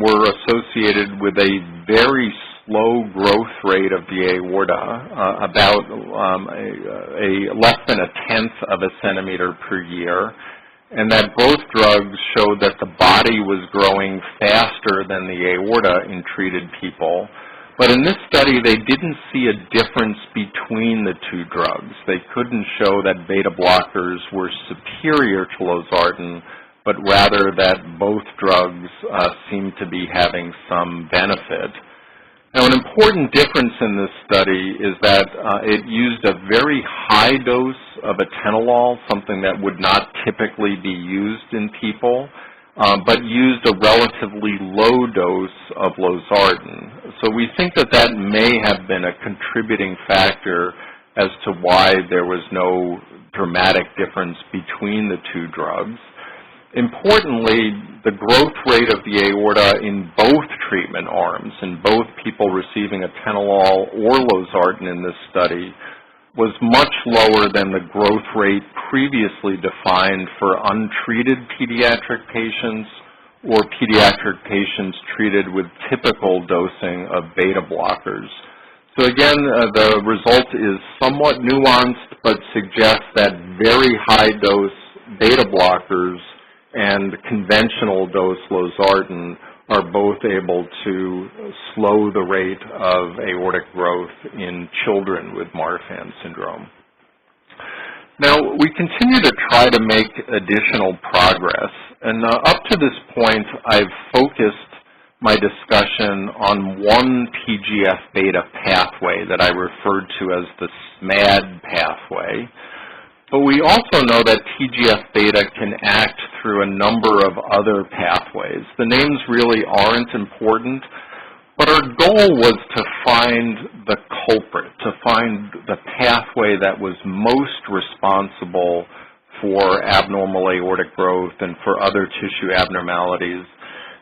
were associated with a very slow growth rate of the aorta, about less than 1/10 of a centimeter per year, and that both drugs showed that the body was growing faster than the aorta in treated people. But in this study, they didn't see a difference between the two drugs. They couldn't show that beta blockers were superior to losartan, but rather that both drugs seemed to be having some benefit. Now, an important difference in this study is that it used a very high dose of atenolol, something that would not typically be used in people, but used a relatively low dose of losartan. So we think that that may have been a contributing factor as to why there was no dramatic difference between the two drugs. Importantly, the growth rate of the aorta in both treatment arms, in both people receiving atenolol or losartan in this study, was much lower than the growth rate previously defined for untreated pediatric patients or pediatric patients treated with typical dosing of beta blockers. So again, the result is somewhat nuanced, but suggests that very high dose beta blockers and conventional dose losartan are both able to slow the rate of aortic growth in children with Marfan syndrome. Now, we continue to try to make additional progress, and up to this point, I've focused my discussion on one TGF-beta pathway that I referred to as the SMAD pathway. But we also know that TGF-beta can act through a number of other pathways. The names really aren't important, but our goal was to find the culprit, to find the pathway that was most responsible for abnormal aortic growth and for other tissue abnormalities,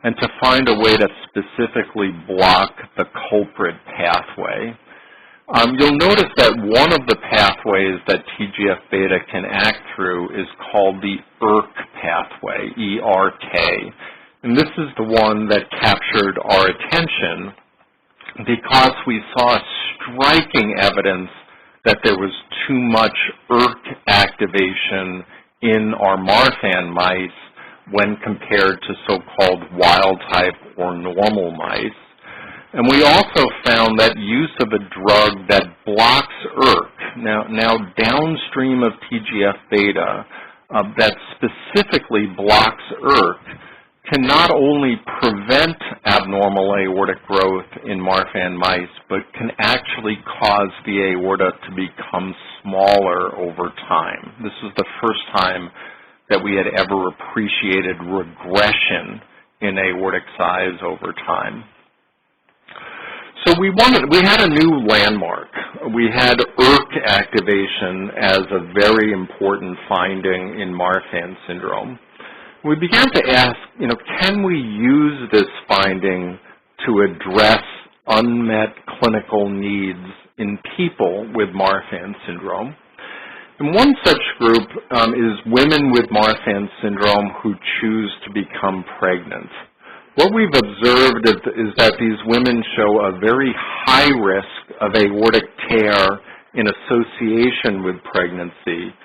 and to find a way to specifically block the culprit pathway. You'll notice that one of the pathways that TGF-beta can act through is called the ERK pathway, E-R-K. And this is the one that captured our attention because we saw striking evidence that there was too much ERK activation in our Marfan mice when compared to so-called wild-type or normal mice. And we also found that use of a drug that blocks ERK, now downstream of TGF-beta, that specifically blocks ERK, can not only prevent abnormal aortic growth in Marfan mice, but can actually cause the aorta to become smaller over time. This is the first time that we had ever appreciated regression in aortic size over time. So we had a new landmark. We had ERK activation as a very important finding in Marfan syndrome. We began to ask, can we use this finding to address unmet clinical needs in people with Marfan syndrome? And one such group is women with Marfan syndrome who choose to become pregnant. What we've observed is that these women show a very high risk of aortic tear in association with pregnancy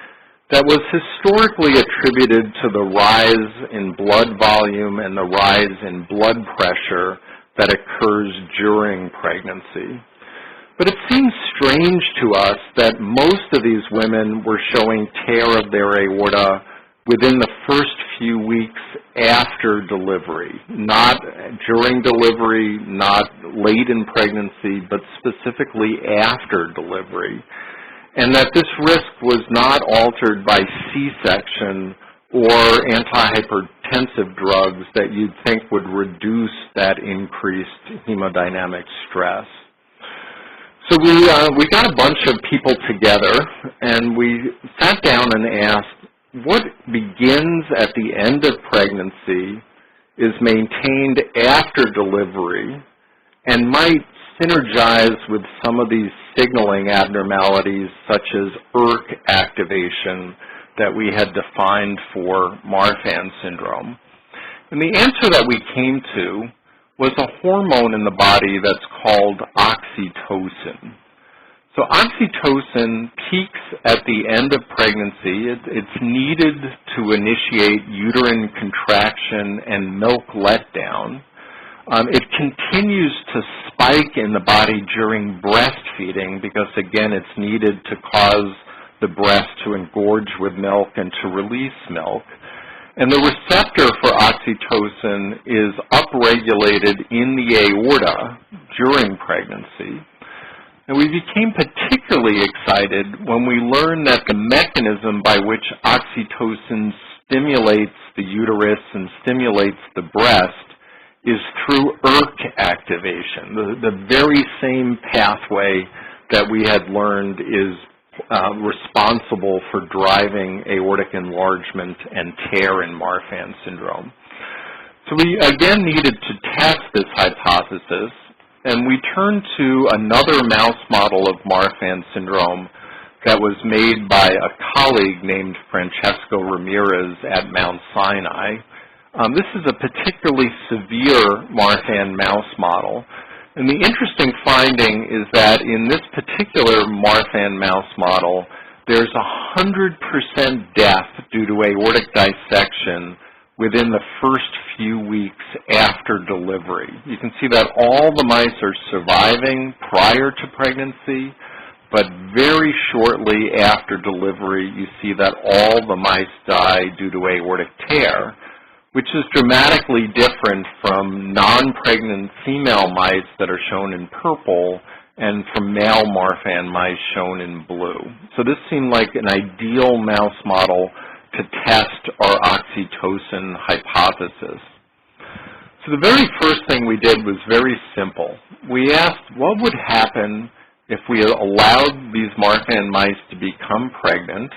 that was historically attributed to the rise in blood volume and the rise in blood pressure that occurs during pregnancy. But it seems strange to us that most of these women were showing tear of their aorta within the first few weeks after delivery, not during delivery, not late in pregnancy, but specifically after delivery, and that this risk was not altered by C-section or antihypertensive drugs that you'd think would reduce that increased hemodynamic stress. So we got a bunch of people together, and we sat down and asked, what begins at the end of pregnancy is maintained after delivery and might synergize with some of these signaling abnormalities such as ERK activation that we had defined for Marfan syndrome. And the answer that we came to was a hormone in the body that's called oxytocin. So oxytocin peaks at the end of pregnancy. It's needed to initiate uterine contraction and milk letdown. It continues to spike in the body during breastfeeding because, again, it's needed to cause the breast to engorge with milk and to release milk. And the receptor for oxytocin is upregulated in the aorta during pregnancy. And we became particularly excited when we learned that the mechanism by which oxytocin stimulates the uterus and stimulates the breast is through ERK activation, the very same pathway that we had learned is responsible for driving aortic enlargement and tear in Marfan syndrome. So we again needed to test this hypothesis, and we turned to another mouse model of Marfan syndrome that was made by a colleague named Francesco Ramirez at Mount Sinai. This is a particularly severe Marfan mouse model. And the interesting finding is that in this particular Marfan mouse model, there's 100% death due to aortic dissection within the first few weeks after delivery. You can see that all the mice are surviving prior to pregnancy, but very shortly after delivery, you see that all the mice die due to aortic tear, which is dramatically different from non-pregnant female mice that are shown in purple and from male Marfan mice shown in blue. So this seemed like an ideal mouse model to test our oxytocin hypothesis. So the very first thing we did was very simple. We asked what would happen if we allowed these Marfan mice to become pregnant,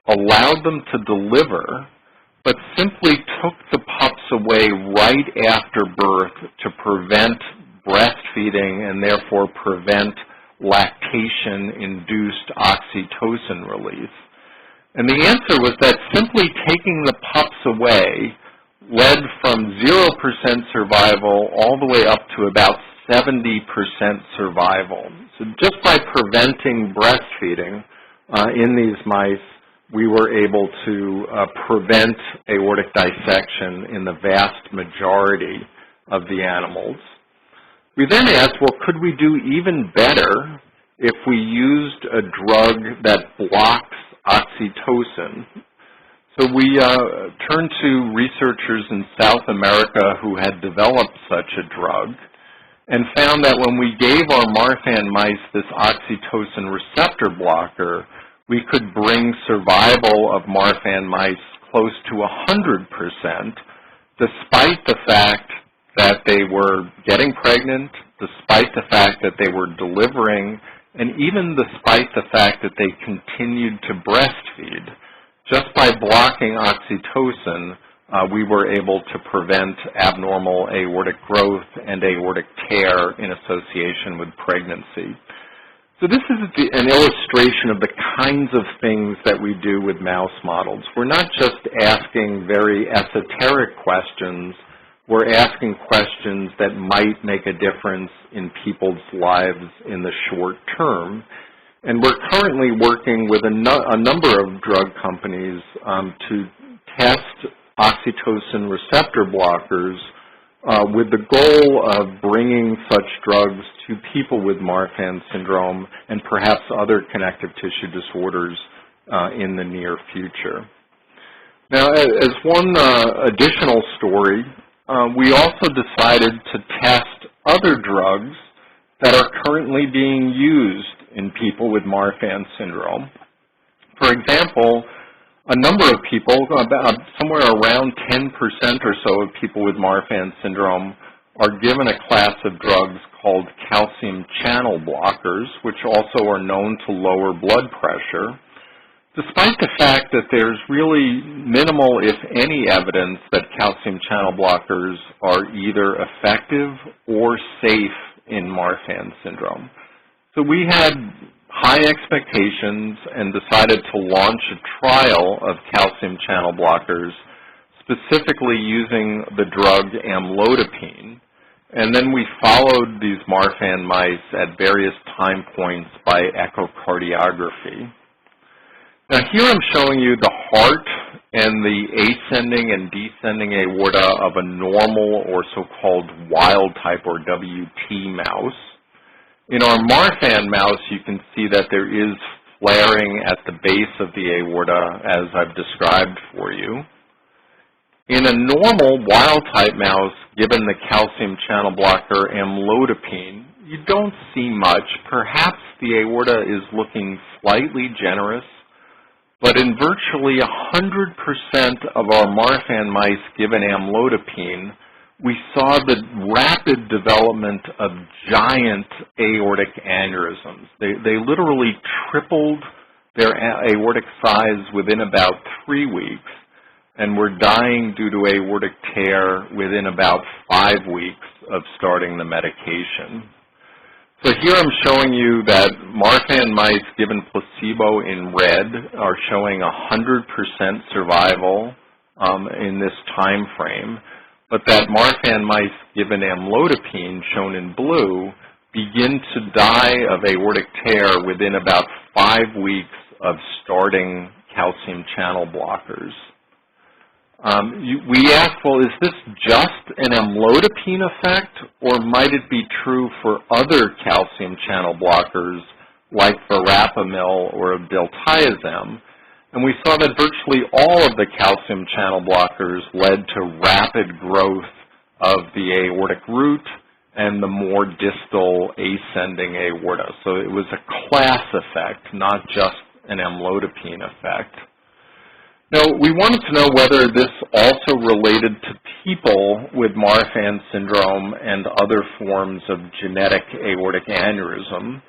allowed them to deliver, but simply took the pups away right after birth to prevent breastfeeding and therefore prevent lactation-induced oxytocin release. And the answer was that simply taking the pups away led from 0% survival all the way up to about 70% survival. So just by preventing breastfeeding in these mice, we were able to prevent aortic dissection in the vast majority of the animals. We then asked, well, could we do even better if we used a drug that blocks oxytocin? So we turned to researchers in South America who had developed such a drug and found that when we gave our Marfan mice this oxytocin receptor blocker, we could bring survival of Marfan mice close to 100%, despite the fact that they were getting pregnant, despite the fact that they were delivering, and even despite the fact that they continued to breastfeed. Just by blocking oxytocin, we were able to prevent abnormal aortic growth and aortic tear in association with pregnancy. So this is an illustration of the kinds of things that we do with mouse models. We're not just asking very esoteric questions, we're asking questions that might make a difference in people's lives in the short term. And we're currently working with a number of drug companies to test oxytocin receptor blockers with the goal of bringing such drugs to people with Marfan syndrome and perhaps other connective tissue disorders in the near future. Now, as one additional story, we also decided to test other drugs that are currently being used in people with Marfan syndrome. For example, a number of people, somewhere around 10% or so of people with Marfan syndrome are given a class of drugs called calcium channel blockers, which also are known to lower blood pressure, despite the fact that there's really minimal, if any, evidence that calcium channel blockers are either effective or safe in Marfan syndrome. So we had high expectations and decided to launch a trial of calcium channel blockers, specifically using the drug amlodipine. And then we followed these Marfan mice at various time points by echocardiography. Now here I'm showing you the heart and the ascending and descending aorta of a normal or so-called wild type or WT mouse. In our Marfan mouse, you can see that there is flaring at the base of the aorta as I've described for you. In a normal wild-type mouse, given the calcium channel blocker amlodipine, you don't see much. Perhaps the aorta is looking slightly generous, but in virtually 100% of our Marfan mice given amlodipine, we saw the rapid development of giant aortic aneurysms. They literally tripled their aortic size within about 3 weeks, and were dying due to aortic tear within about 5 weeks of starting the medication. So here I'm showing you that Marfan mice given placebo in red are showing 100% survival in this time frame, but that Marfan mice given amlodipine, shown in blue, begin to die of aortic tear within about 5 weeks of starting calcium channel blockers. We asked, well, is this just an amlodipine effect, or might it be true for other calcium channel blockers like verapamil or diltiazem? And we saw that virtually all of the calcium channel blockers led to rapid growth of the aortic root and the more distal ascending aorta. So it was a class effect, not just an amlodipine effect. Now, we wanted to know whether this also related to people with Marfan syndrome and other forms of genetic aortic aneurysm.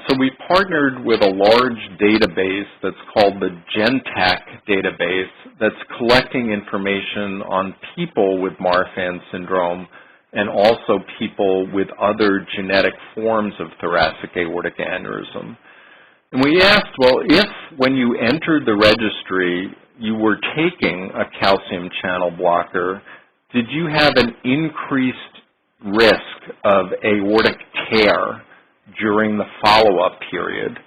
So we partnered with a large database that's called the GenTAC database that's collecting information on people with Marfan syndrome and also people with other genetic forms of thoracic aortic aneurysm. And we asked, well, if when you entered the registry you were taking a calcium channel blocker, did you have an increased risk of aortic tear during the follow-up period?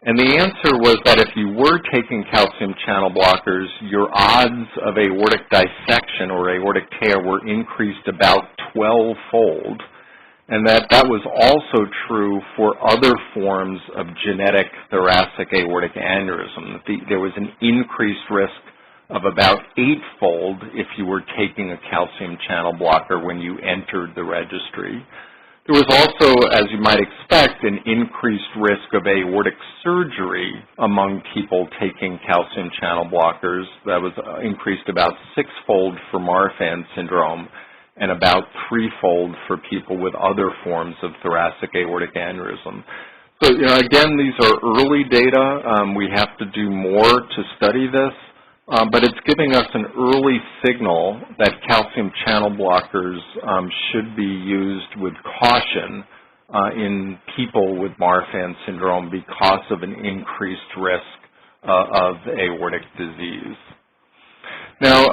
And the answer was that if you were taking calcium channel blockers, your odds of aortic dissection or aortic tear were increased about 12-fold. And that was also true for other forms of genetic thoracic aortic aneurysm. There was an increased risk of about 8-fold if you were taking a calcium channel blocker when you entered the registry. There was also, as you might expect, an increased risk of aortic surgery among people taking calcium channel blockers. That was increased about 6-fold for Marfan syndrome and about 3-fold for people with other forms of thoracic aortic aneurysm. So, again, these are early data. We have to do more to study this, but it's giving us an early signal that calcium channel blockers should be used with caution in people with Marfan syndrome because of an increased risk of aortic disease. Now,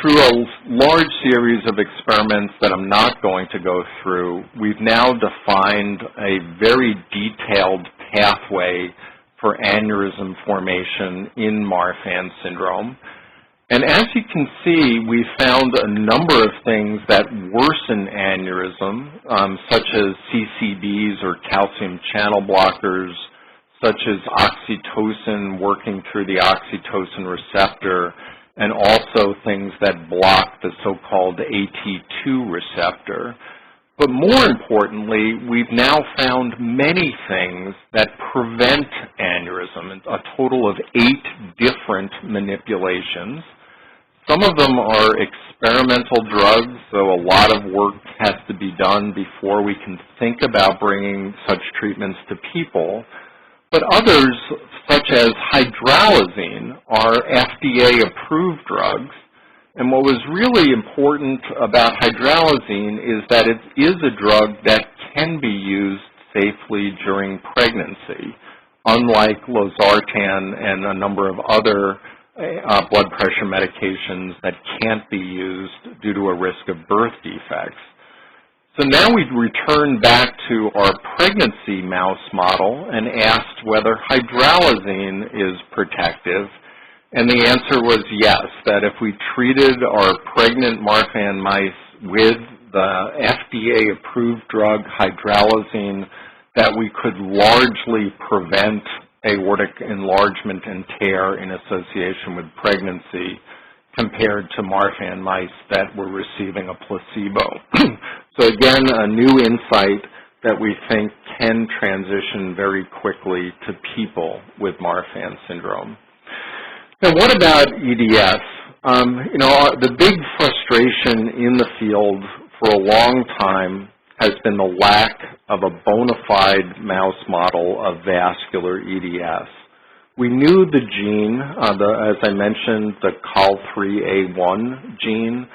through a large series of experiments that I'm not going to go through, we've now defined a very detailed pathway for aneurysm formation in Marfan syndrome. And as you can see, we found a number of things that worsen aneurysm, such as CCBs or calcium channel blockers, such as oxytocin working through the oxytocin receptor, and also things that block the so-called AT2 receptor. But more importantly, we've now found many things that prevent aneurysm, a total of 8 different manipulations. Some of them are experimental drugs, so a lot of work has to be done before we can think about bringing such treatments to people. But others, such as hydralazine, are FDA-approved drugs. And what was really important about hydralazine is that it is a drug that can be used safely during pregnancy, unlike losartan and a number of other blood pressure medications that can't be used due to a risk of birth defects. So now we return back to our pregnancy mouse model and asked whether hydralazine is protective. And the answer was yes, that if we treated our pregnant Marfan mice with the FDA-approved drug hydralazine, that we could largely prevent aortic enlargement and tear in association with pregnancy compared to Marfan mice that were receiving a placebo. So again, a new insight that we think can transition very quickly to people with Marfan syndrome. Now, what about EDS? The big frustration in the field for a long time has been the lack of a bona fide mouse model of vascular EDS. We knew the gene, as I mentioned, the COL3A1 gene,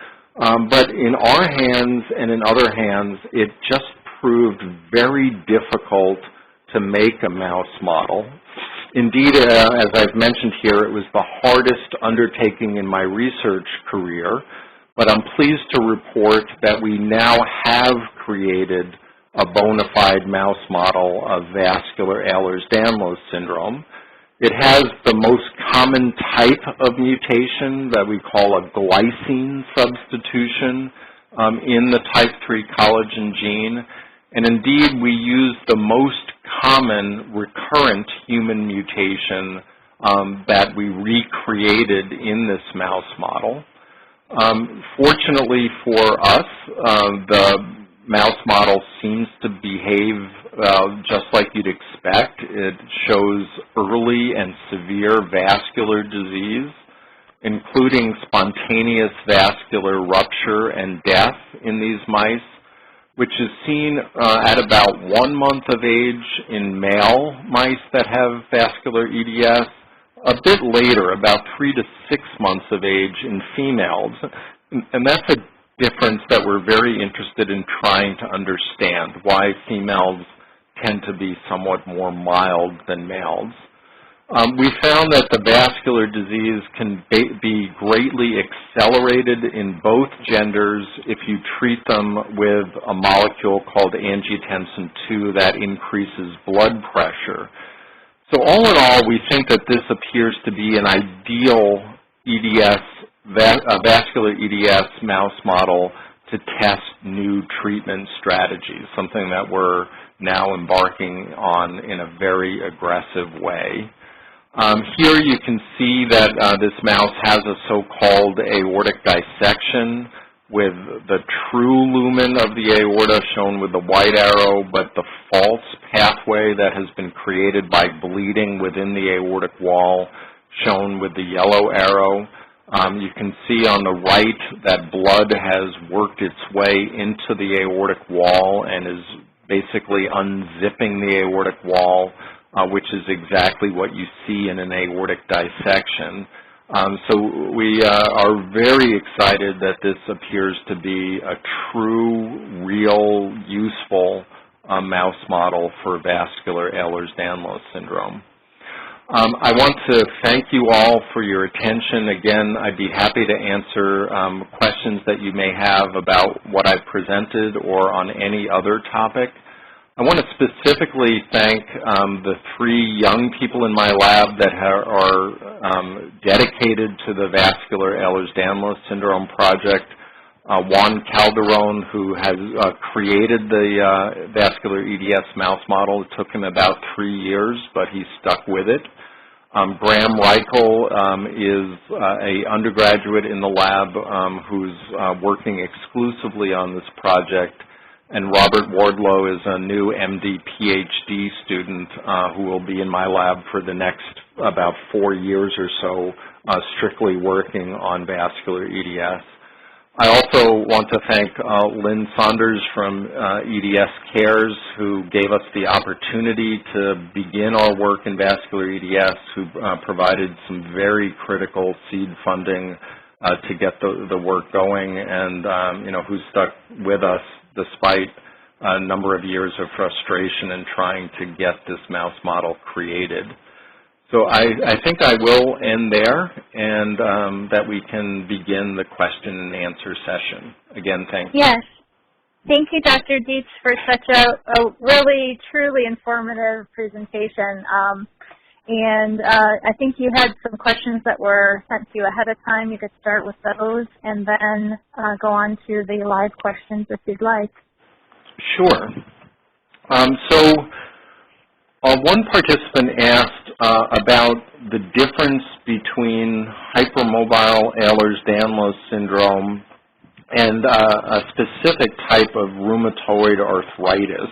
but in our hands and in other hands, it just proved very difficult to make a mouse model. Indeed, as I've mentioned here, it was the hardest undertaking in my research career, but I'm pleased to report that we now have created a bona fide mouse model of vascular Ehlers-Danlos syndrome. It has the most common type of mutation that we call a glycine substitution in the type 3 collagen gene. And indeed, we use the most common recurrent human mutation that we recreated in this mouse model. Fortunately for us, the mouse model seems to behave just like you'd expect. It shows early and severe vascular disease, including spontaneous vascular rupture and death in these mice, which is seen at about 1 month of age in male mice that have vascular EDS, a bit later, about 3 to 6 months of age in females. And that's a difference that we're very interested in trying to understand, why females tend to be somewhat more mild than males. We found that the vascular disease can be greatly accelerated in both genders if you treat them with a molecule called angiotensin II that increases blood pressure. So all in all, we think that this appears to be an ideal vascular EDS mouse model to test new treatment strategies, something that we're now embarking on in a very aggressive way. Here you can see that this mouse has a so-called aortic dissection with the true lumen of the aorta shown with the white arrow, but the false pathway that has been created by bleeding within the aortic wall shown with the yellow arrow. You can see on the right that blood has worked its way into the aortic wall and is basically unzipping the aortic wall, which is exactly what you see in an aortic dissection. So we are very excited that this appears to be a true, real, useful mouse model for vascular Ehlers-Danlos syndrome. I want to thank you all for your attention. Again, I'd be happy to answer questions that you may have about what I've presented or on any other topic. I want to specifically thank the 3 young people in my lab that are dedicated to the vascular Ehlers-Danlos syndrome project. Juan Calderon, who has created the vascular EDS mouse model. It took him about 3 years, but he stuck with it. Graham Reichel is an undergraduate in the lab who's working exclusively on this project. And Robert Wardlow is a new MD PhD student who will be in my lab for the next about 4 years or so, strictly working on vascular EDS. I also want to thank Lynn Saunders from EDS Cares, who gave us the opportunity to begin our work in vascular EDS, who provided some very critical seed funding to get the work going, and who stuck with us despite a number of years of frustration in trying to get this mouse model created. So I think I will end there, and that we can begin the question and answer session. Again, thank you. Yes. Thank you, Dr. Dietz, for such a really, truly informative presentation. I think you had some questions that were sent to you ahead of time. You could start with those and then go on to the live questions if you'd like. Sure. One participant asked about the difference between hypermobile Ehlers-Danlos syndrome and a specific type of rheumatoid arthritis,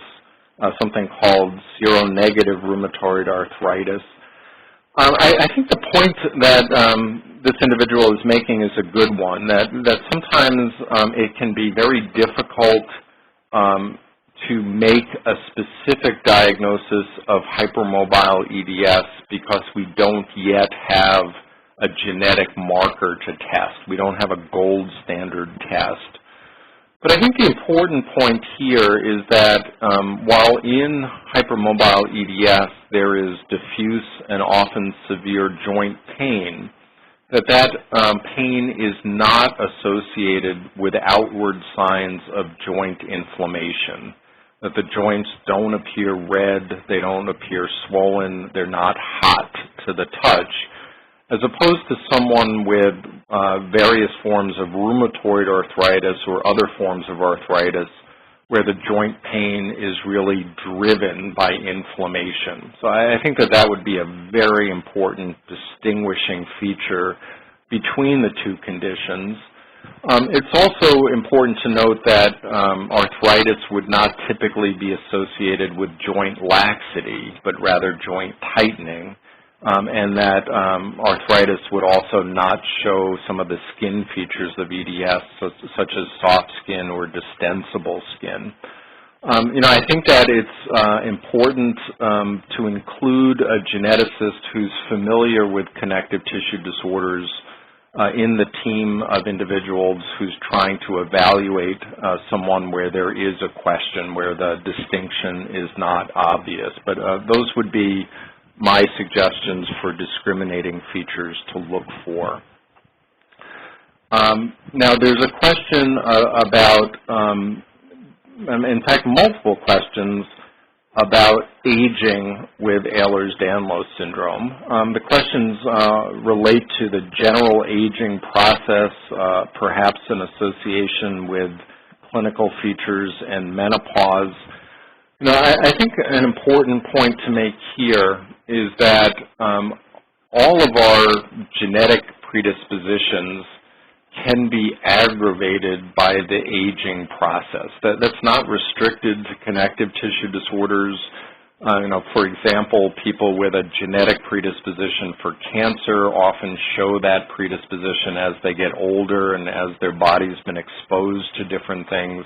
something called seronegative rheumatoid arthritis. I think the point that this individual is making is a good one, that sometimes it can be very difficult to make a specific diagnosis of hypermobile EDS because we don't yet have a genetic marker to test. We don't have a gold standard test. But I think the important point here is that while in hypermobile EDS there is diffuse and often severe joint pain, that pain is not associated with outward signs of joint inflammation, that the joints don't appear red, they don't appear swollen, they're not hot to the touch, as opposed to someone with various forms of rheumatoid arthritis or other forms of arthritis where the joint pain is really driven by inflammation. So I think that would be a very important distinguishing feature between the two conditions. It's also important to note that arthritis would not typically be associated with joint laxity, but rather joint tightening. And that arthritis would also not show some of the skin features of EDS, such as soft skin or distensible skin. I think that it's important to include a geneticist who's familiar with connective tissue disorders in the team of individuals who's trying to evaluate someone where there is a question, where the distinction is not obvious. But those would be my suggestions for discriminating features to look for. Now, there's a question about, in fact, multiple questions about aging with Ehlers-Danlos syndrome. The questions relate to the general aging process, perhaps in association with clinical features and menopause. I think an important point to make here is that all of our genetic predispositions can be aggravated by the aging process. That's not restricted to connective tissue disorders. For example, people with a genetic predisposition for cancer often show that predisposition as they get older and as their body's been exposed to different things.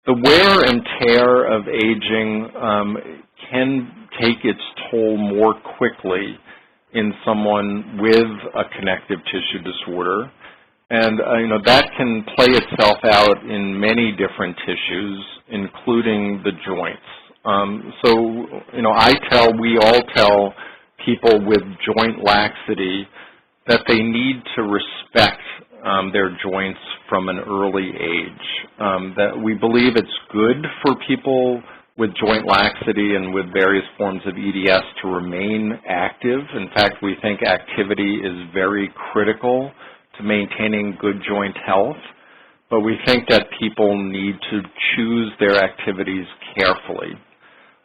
The wear and tear of aging can take its toll more quickly in someone with a connective tissue disorder. And that can play itself out in many different tissues, including the joints. We all tell people with joint laxity that they need to respect their joints from an early age. That we believe it's good for people with joint laxity and with various forms of EDS to remain active. In fact, we think activity is very critical to maintaining good joint health, but we think that people need to choose their activities carefully.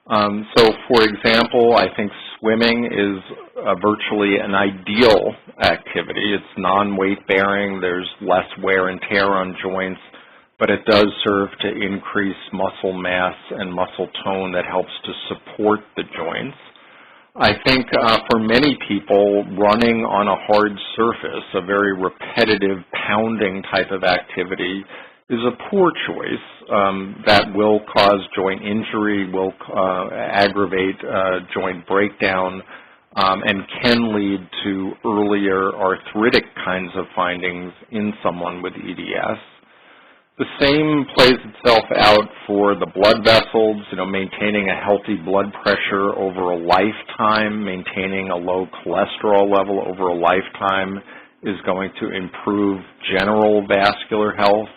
For example, I think swimming is virtually an ideal activity. It's non-weight bearing, there's less wear and tear on joints, but it does serve to increase muscle mass and muscle tone that helps to support the joints. I think for many people, running on a hard surface, a very repetitive pounding type of activity, is a poor choice that will cause joint injury, will aggravate joint breakdown, and can lead to earlier arthritic kinds of findings in someone with EDS. The same plays itself out for the blood vessels, maintaining a healthy blood pressure over a lifetime, maintaining a low cholesterol level over a lifetime is going to improve general vascular health.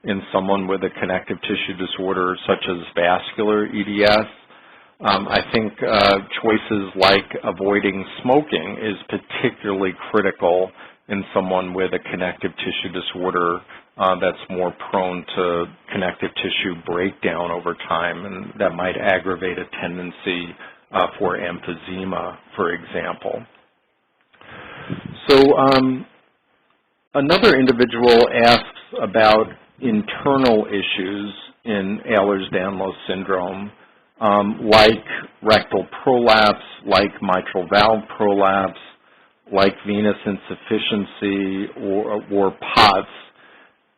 in someone with a connective tissue disorder such as vascular EDS. I think choices like avoiding smoking is particularly critical in someone with a connective tissue disorder that's more prone to connective tissue breakdown over time, and that might aggravate a tendency for emphysema, for example. So another individual asks about internal issues in Ehlers-Danlos syndrome, like rectal prolapse, like mitral valve prolapse, like venous insufficiency or POTS,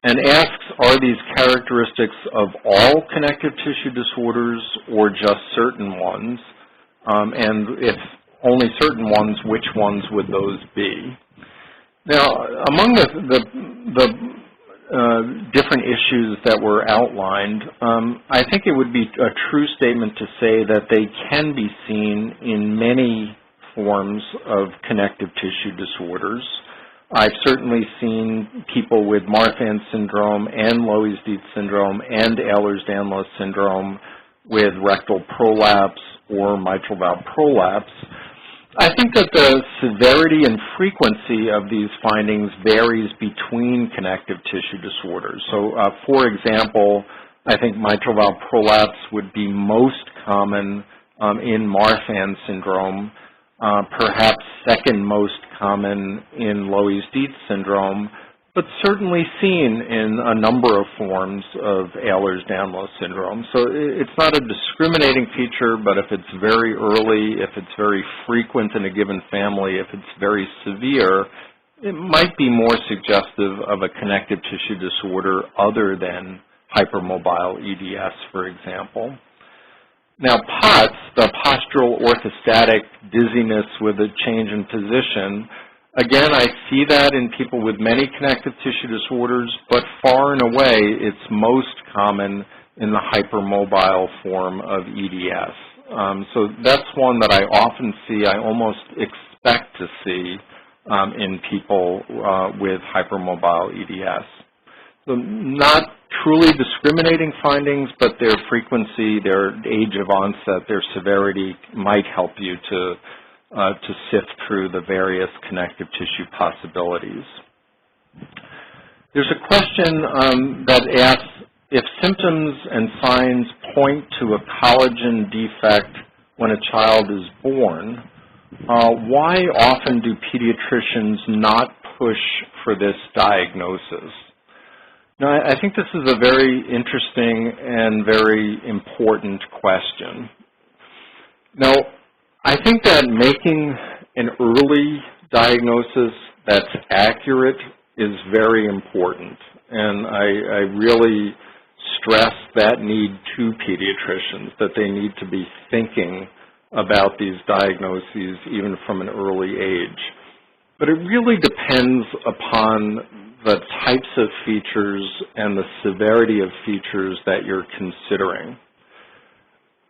and asks, are these characteristics of all connective tissue disorders or just certain ones? And if only certain ones, which ones would those be? Now, among the different issues that were outlined, I think it would be a true statement to say that they can be seen in many forms of connective tissue disorders. I've certainly seen people with Marfan syndrome and Loeys-Dietz syndrome and Ehlers-Danlos syndrome with rectal prolapse or mitral valve prolapse. I think that the severity and frequency of these findings varies between connective tissue disorders. So, for example, I think mitral valve prolapse would be most common in Marfan syndrome, perhaps second most common in Loeys-Dietz syndrome, but certainly seen in a number of forms of Ehlers-Danlos syndrome. So it's not a discriminating feature, but if it's very early, if it's very frequent in a given family, if it's very severe, it might be more suggestive of a connective tissue disorder other than hypermobile EDS, for example. Now, POTS, the postural orthostatic dizziness with a change in position, again, I see that in people with many connective tissue disorders, but far and away, it's most common in the hypermobile form of EDS. So that's one that I often see, I almost expect to see in people with hypermobile EDS. So not truly discriminating findings, but their frequency, their age of onset, their severity might help you to sift through the various connective tissue possibilities. There's a question that asks, if symptoms and signs point to a collagen defect when a child is born, why often do pediatricians not push for this diagnosis? Now, I think this is a very interesting and very important question. Now, I think that making an early diagnosis that's accurate is very important, and I really stress that need to pediatricians, that they need to be thinking about these diagnoses even from an early age. But it really depends upon the types of features and the severity of features that you're considering.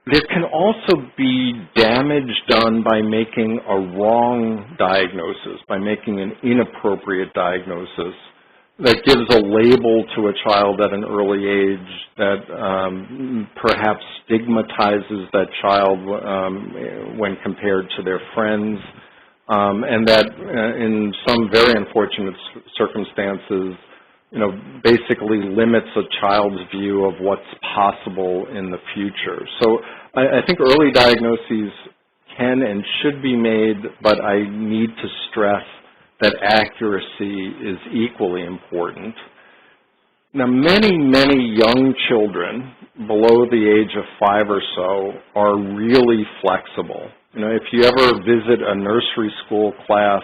There can also be damage done by making a wrong diagnosis, by making an inappropriate diagnosis that gives a label to a child at an early age that perhaps stigmatizes that child when compared to their friends, and that in some very unfortunate circumstances, basically limits a child's view of what's possible in the future. So I think early diagnoses can and should be made, but I need to stress that accuracy is equally important. Now, many, many young children below the age of 5 or so are really flexible. If you ever visit a nursery school class,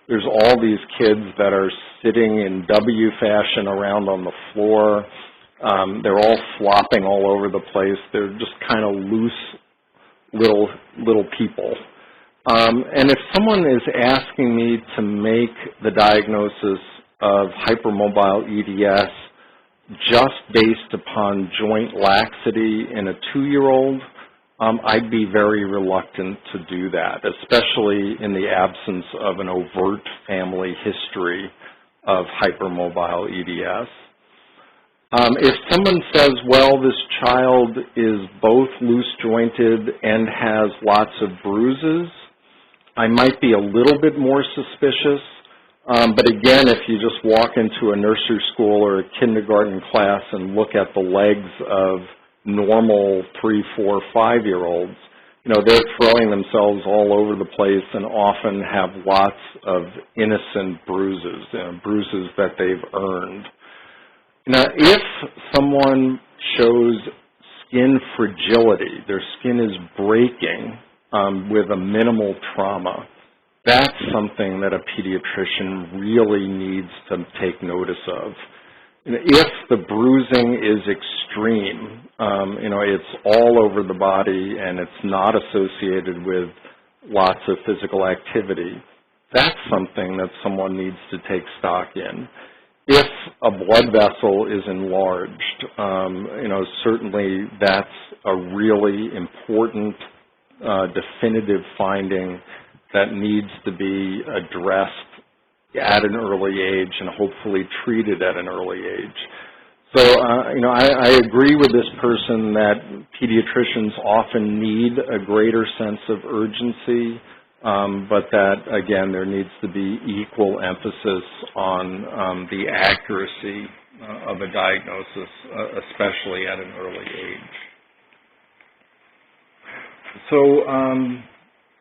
there's all these kids that are sitting in W fashion around on the floor. They're all flopping all over the place. They're just kind of loose little people. And if someone is asking me to make the diagnosis of hypermobile EDS just based upon joint laxity in a 2-year-old, I'd be very reluctant to do that, especially in the absence of an overt family history of hypermobile EDS. If someone says, well, this child is both loose jointed and has lots of bruises, I might be a little bit more suspicious. But again, if you just walk into a nursery school or a kindergarten class and look at the legs of normal 3, 4, 5-year-olds, they're throwing themselves all over the place and often have lots of innocent bruises, bruises that they've earned. Now, if someone shows skin fragility, their skin is breaking with a minimal trauma, that's something that a pediatrician really needs to take notice of. If the bruising is extreme, it's all over the body and it's not associated with lots of physical activity, that's something that someone needs to take stock in. If a blood vessel is enlarged, certainly that's a really important definitive finding that needs to be addressed at an early age and hopefully treated at an early age. So, I agree with this person that pediatricians often need a greater sense of urgency, but that, again, there needs to be equal emphasis on the accuracy of a diagnosis, especially at an early age. So,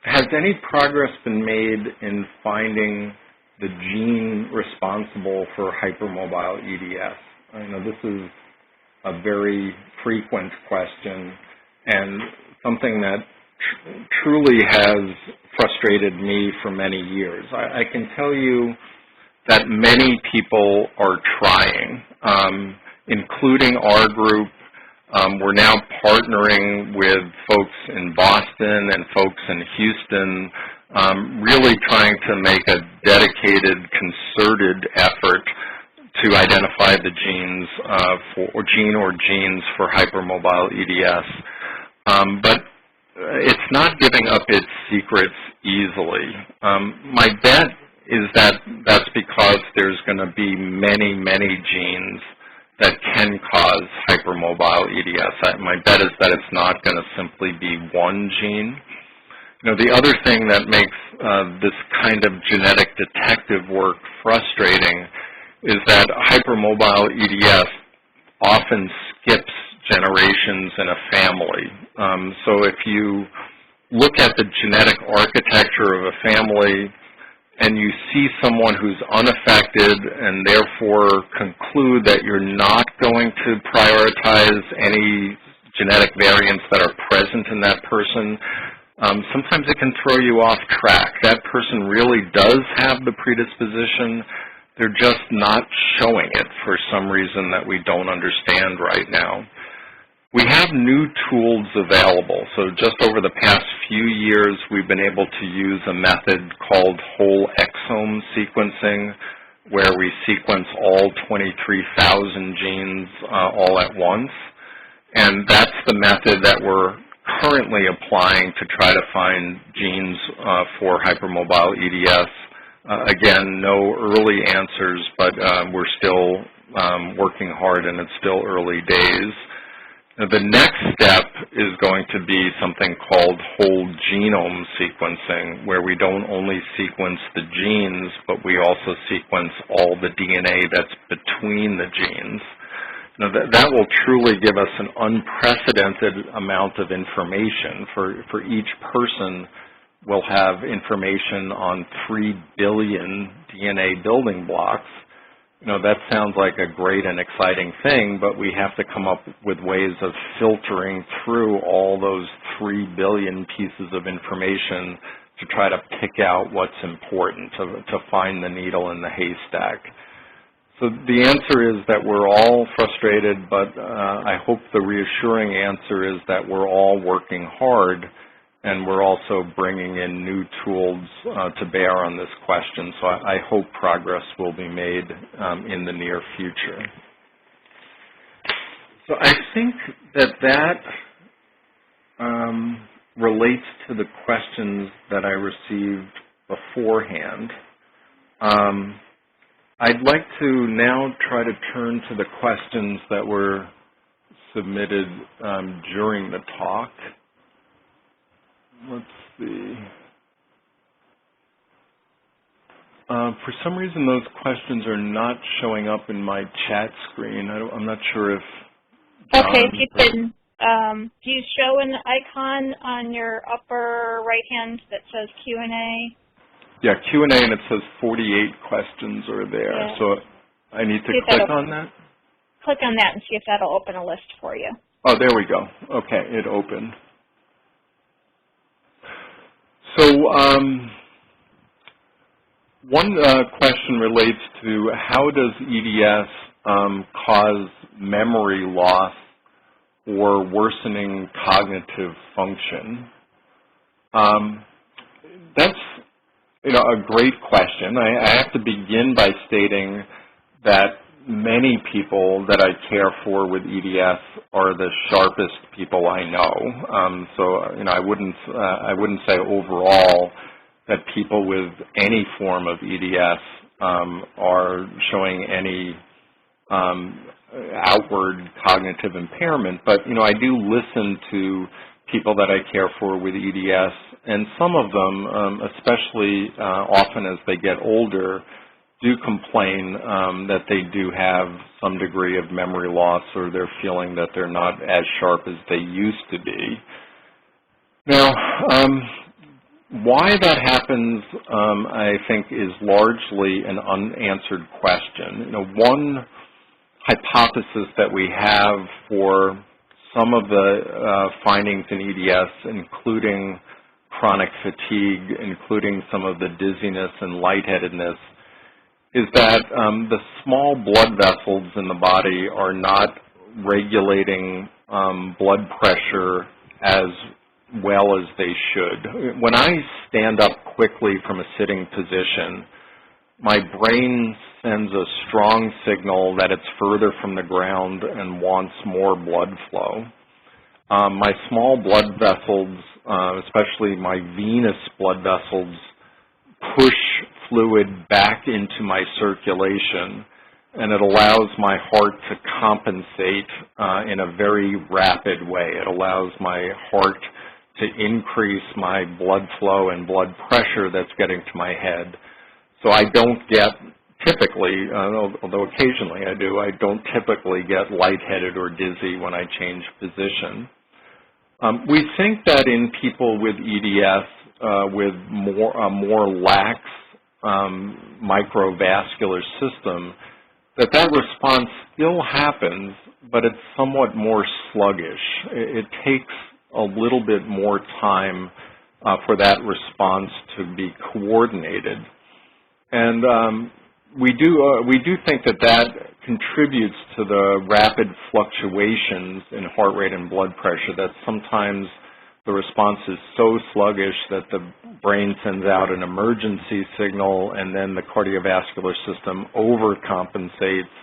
has any progress been made in finding the gene responsible for hypermobile EDS? I know this is a very frequent question and something that truly has frustrated me for many years. I can tell you that many people are trying, including our group. We're now partnering with folks in Boston and folks in Houston, really trying to make a dedicated, concerted effort to identify the genes or genes for hypermobile EDS. But it's not giving up its secrets easily. My bet is that that's because there's going to be many, many genes that can cause hypermobile EDS. My bet is that it's not going to simply be one gene. The other thing that makes this kind of genetic detective work frustrating is that hypermobile EDS often skips generations in a family. So if you look at the genetic architecture of a family and you see someone who's unaffected and therefore conclude that you're not going to prioritize any genetic variants that are present in that person, sometimes it can throw you off track. That person really does have the predisposition. They're just not showing it for some reason that we don't understand right now. We have new tools available. So just over the past few years, we've been able to use a method called whole exome sequencing, where we sequence all 23,000 genes all at once. And that's the method that we're currently applying to try to find genes for hypermobile EDS. Again, no early answers, but we're still working hard and it's still early days. Now, the next step is going to be something called whole genome sequencing, where we don't only sequence the genes, but we also sequence all the DNA that's between the genes. Now, that will truly give us an unprecedented amount of information. For each person, we'll have information on 3 billion DNA building blocks. That sounds like a great and exciting thing, but we have to come up with ways of filtering through all those 3 billion pieces of information to try to pick out what's important, to find the needle in the haystack. So the answer is that we're all frustrated, but I hope the reassuring answer is that we're all working hard, and we're also bringing in new tools to bear on this question. So I hope progress will be made in the near future. So I think that relates to the questions that I received beforehand. I'd like to now try to turn to the questions that were submitted during the talk. Let's see. For some reason, those questions are not showing up in my chat screen. I'm not sure if John... Okay, if you can, do you show an icon on your upper right hand that says Q&A? Yeah, Q&A, and it says 48 questions are there. Yeah. So I need to click on that? Click on that and see if that'll open a list for you. Oh, there we go. Okay, it opened. So one question relates to how does EDS cause memory loss or worsening cognitive function? That's a great question. I have to begin by stating that many people that I care for with EDS are the sharpest people I know. So I wouldn't say overall that people with any form of EDS are showing any outward cognitive impairment. But I do listen to people that I care for with EDS, and some of them, especially often as they get older, do complain that they do have some degree of memory loss, or they're feeling that they're not as sharp as they used to be. Now, why that happens, I think, is largely an unanswered question. One hypothesis that we have for some of the findings in EDS, including chronic fatigue, including some of the dizziness and lightheadedness, is that the small blood vessels in the body are not regulating blood pressure as well as they should. When I stand up quickly from a sitting position, my brain sends a strong signal that it's further from the ground and wants more blood flow. My small blood vessels, especially my venous blood vessels, push fluid back into my circulation, and it allows my heart to compensate in a very rapid way. It allows my heart to increase my blood flow and blood pressure that's getting to my head. So I don't get, typically, although occasionally I do, I don't typically get lightheaded or dizzy when I change position. We think that in people with EDS, with a more lax microvascular system, that response still happens, but it's somewhat more sluggish. It takes a little bit more time for that response to be coordinated. And we do think that contributes to the rapid fluctuations in heart rate and blood pressure, that sometimes the response is so sluggish that the brain sends out an emergency signal, and then the cardiovascular system overcompensates,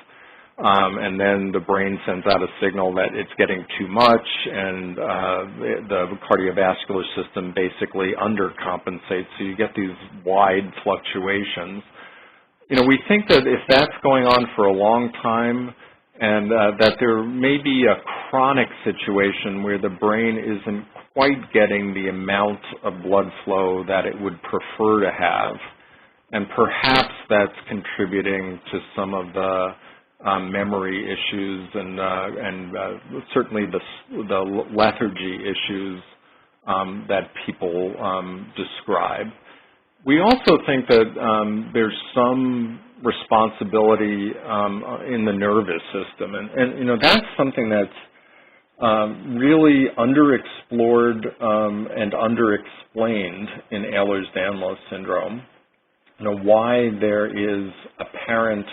and then the brain sends out a signal that it's getting too much, and the cardiovascular system basically undercompensates. So you get these wide fluctuations. We think that if that's going on for a long time, and that there may be a chronic situation where the brain isn't quite getting the amount of blood flow that it would prefer to have, and perhaps that's contributing to some of the memory issues and certainly the lethargy issues that people describe. We also think that there's some responsibility in the nervous system, and that's something that's really underexplored and underexplained in Ehlers-Danlos syndrome. Why there is apparent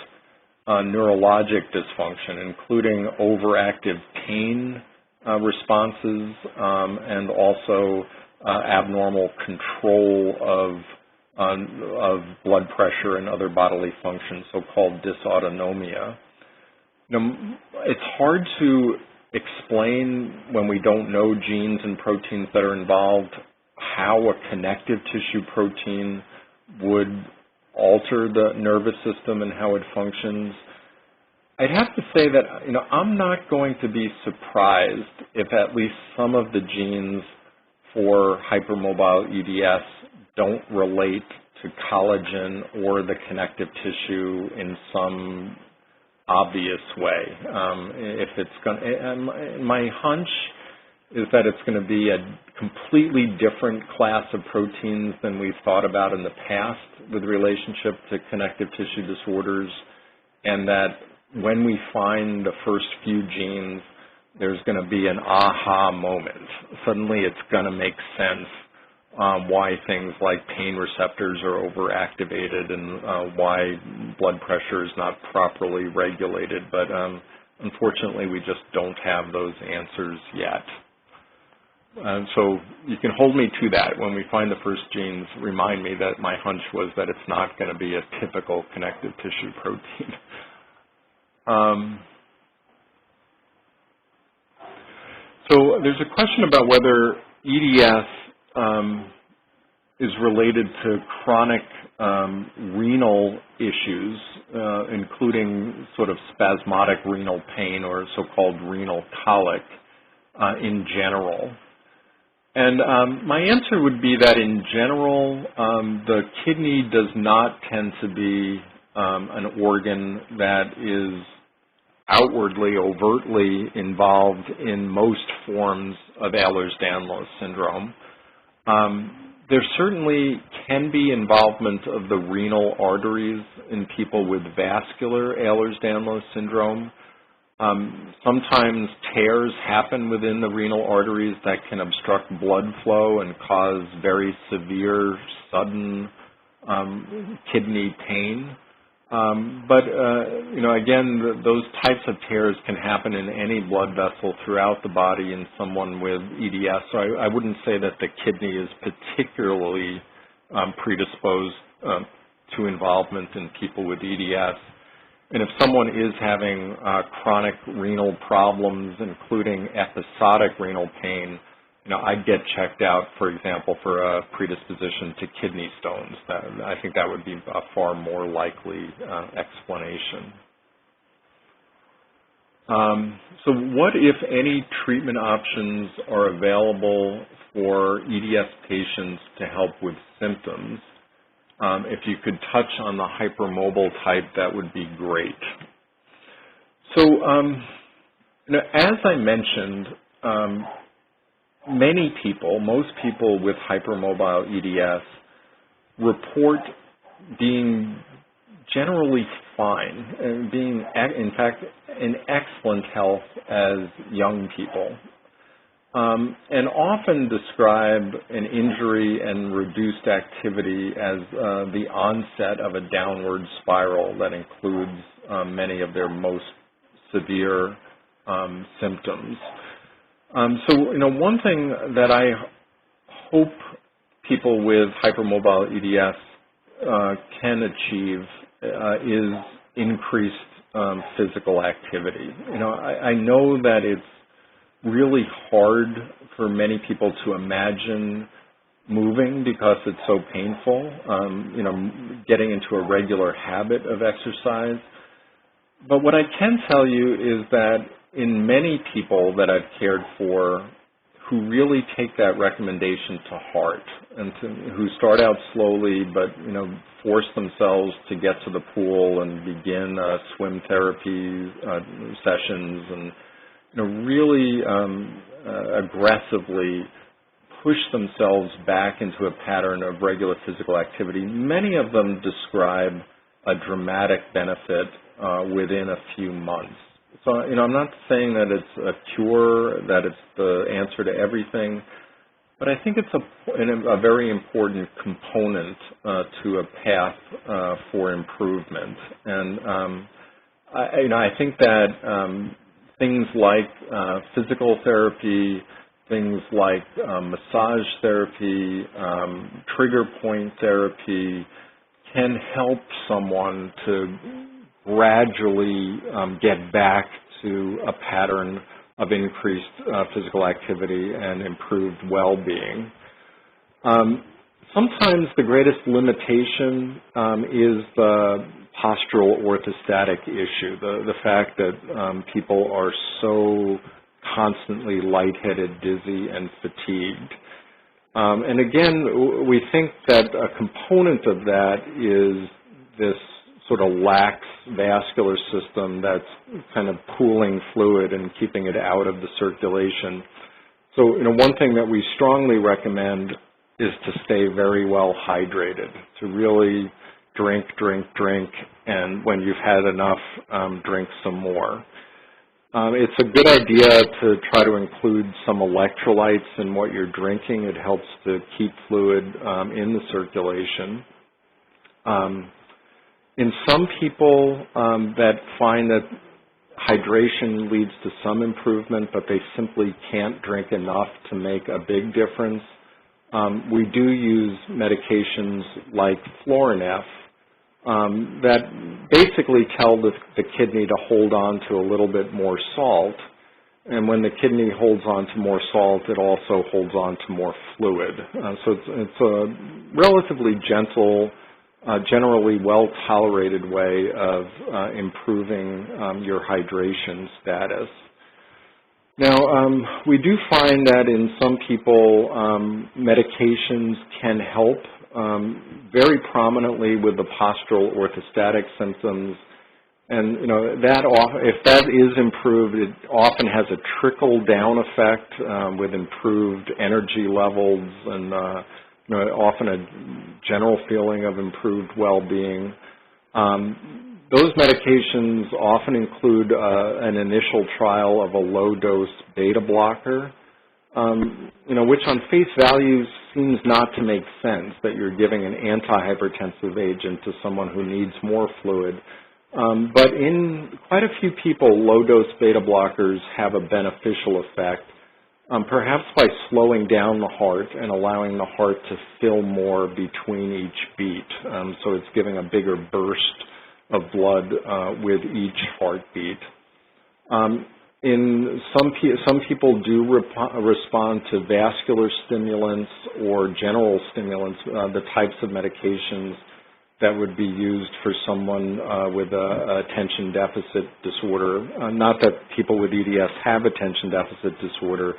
neurologic dysfunction, including overactive pain responses and also abnormal control of blood pressure and other bodily functions, so-called dysautonomia. It's hard to explain when we don't know genes and proteins that are involved how a connective tissue protein would alter the nervous system and how it functions. I'd have to say that, I'm not going to be surprised if at least some of the genes for hypermobile EDS don't relate to collagen or the connective tissue in some obvious way. If it's going, my hunch is that it's going to be a completely different class of proteins than we've thought about in the past with relationship to connective tissue disorders, and that when we find the first few genes, there's going to be an aha moment. Suddenly it's going to make sense why things like pain receptors are overactivated and why blood pressure is not properly regulated. But unfortunately, we just don't have those answers yet. So you can hold me to that. When we find the first genes, remind me that my hunch was that it's not going to be a typical connective tissue protein. So there's a question about whether EDS is related to chronic renal issues, including sort of spasmodic renal pain or so-called renal colic in general. And my answer would be that in general, the kidney does not tend to be an organ that is outwardly, overtly involved in most forms of Ehlers-Danlos syndrome. There certainly can be involvement of the renal arteries in people with vascular Ehlers-Danlos syndrome. Sometimes tears happen within the renal arteries that can obstruct blood flow and cause very severe, sudden kidney pain. But again, those types of tears can happen in any blood vessel throughout the body in someone with EDS. So I wouldn't say that the kidney is particularly predisposed to involvement in people with EDS. And if someone is having chronic renal problems, including episodic renal pain, I'd get checked out, for example, for a predisposition to kidney stones. I think that would be a far more likely explanation. So what, if any, treatment options are available for EDS patients to help with symptoms? If you could touch on the hypermobile type, that would be great. So, as I mentioned, many people, most people with hypermobile EDS report being generally fine and being, in fact, in excellent health as young people. And often describe an injury and reduced activity as the onset of a downward spiral that includes many of their most severe symptoms. So, one thing that I hope people with hypermobile EDS can achieve is increased physical activity. I know that it's really hard for many people to imagine moving because it's so painful, getting into a regular habit of exercise. But what I can tell you is that in many people that I've cared for who really take that recommendation to heart and who start out slowly but, force themselves to get to the pool and begin swim therapy sessions and really aggressively push themselves back into a pattern of regular physical activity, many of them describe a dramatic benefit within a few months. So, I'm not saying that it's a cure, that it's the answer to everything, but I think it's a very important component to a path for improvement. And, I think that things like physical therapy, things like massage therapy, trigger point therapy can help someone to gradually get back to a pattern of increased physical activity and improved well-being. Sometimes the greatest limitation is the postural orthostatic issue, the fact that people are so constantly lightheaded, dizzy, and fatigued. And again, we think that a component of that is this sort of lax vascular system that's kind of pooling fluid and keeping it out of the circulation. So, one thing that we strongly recommend is to stay very well hydrated, to really drink, and when you've had enough, drink some more. It's a good idea to try to include some electrolytes in what you're drinking. It helps to keep fluid in the circulation. In some people that find that hydration leads to some improvement, but they simply can't drink enough to make a big difference, we do use medications like Florinef that basically tell the kidney to hold on to a little bit more salt. And when the kidney holds on to more salt, it also holds on to more fluid. So it's a relatively gentle, generally well-tolorated way of improving your hydration status. Now, we do find that in some people, medications can help very prominently with the postural orthostatic symptoms. And, if that is improved, it often has a trickle-down effect with improved energy levels and, often a general feeling of improved well-being. Those medications often include an initial trial of a low-dose beta blocker, which on face value seems not to make sense, that you're giving an antihypertensive agent to someone who needs more fluid. But in quite a few people, low-dose beta blockers have a beneficial effect, perhaps by slowing down the heart and allowing the heart to fill more between each beat. So it's giving a bigger burst of blood with each heartbeat. In some people do respond to vascular stimulants or general stimulants, the types of medications that would be used for someone with a attention deficit disorder. Not that people with EDS have attention deficit disorder,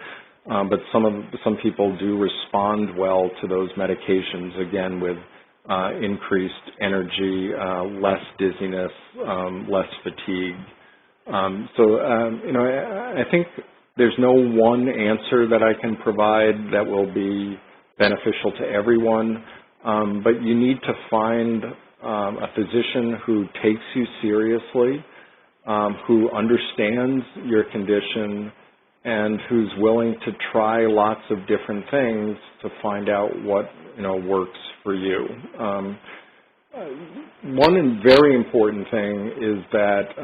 but some people do respond well to those medications, again with increased energy, less dizziness, less fatigue. I think there's no one answer that I can provide that will be beneficial to everyone, but you need to find a physician who takes you seriously, who understands your condition, and who's willing to try lots of different things to find out what works for you. One very important thing is that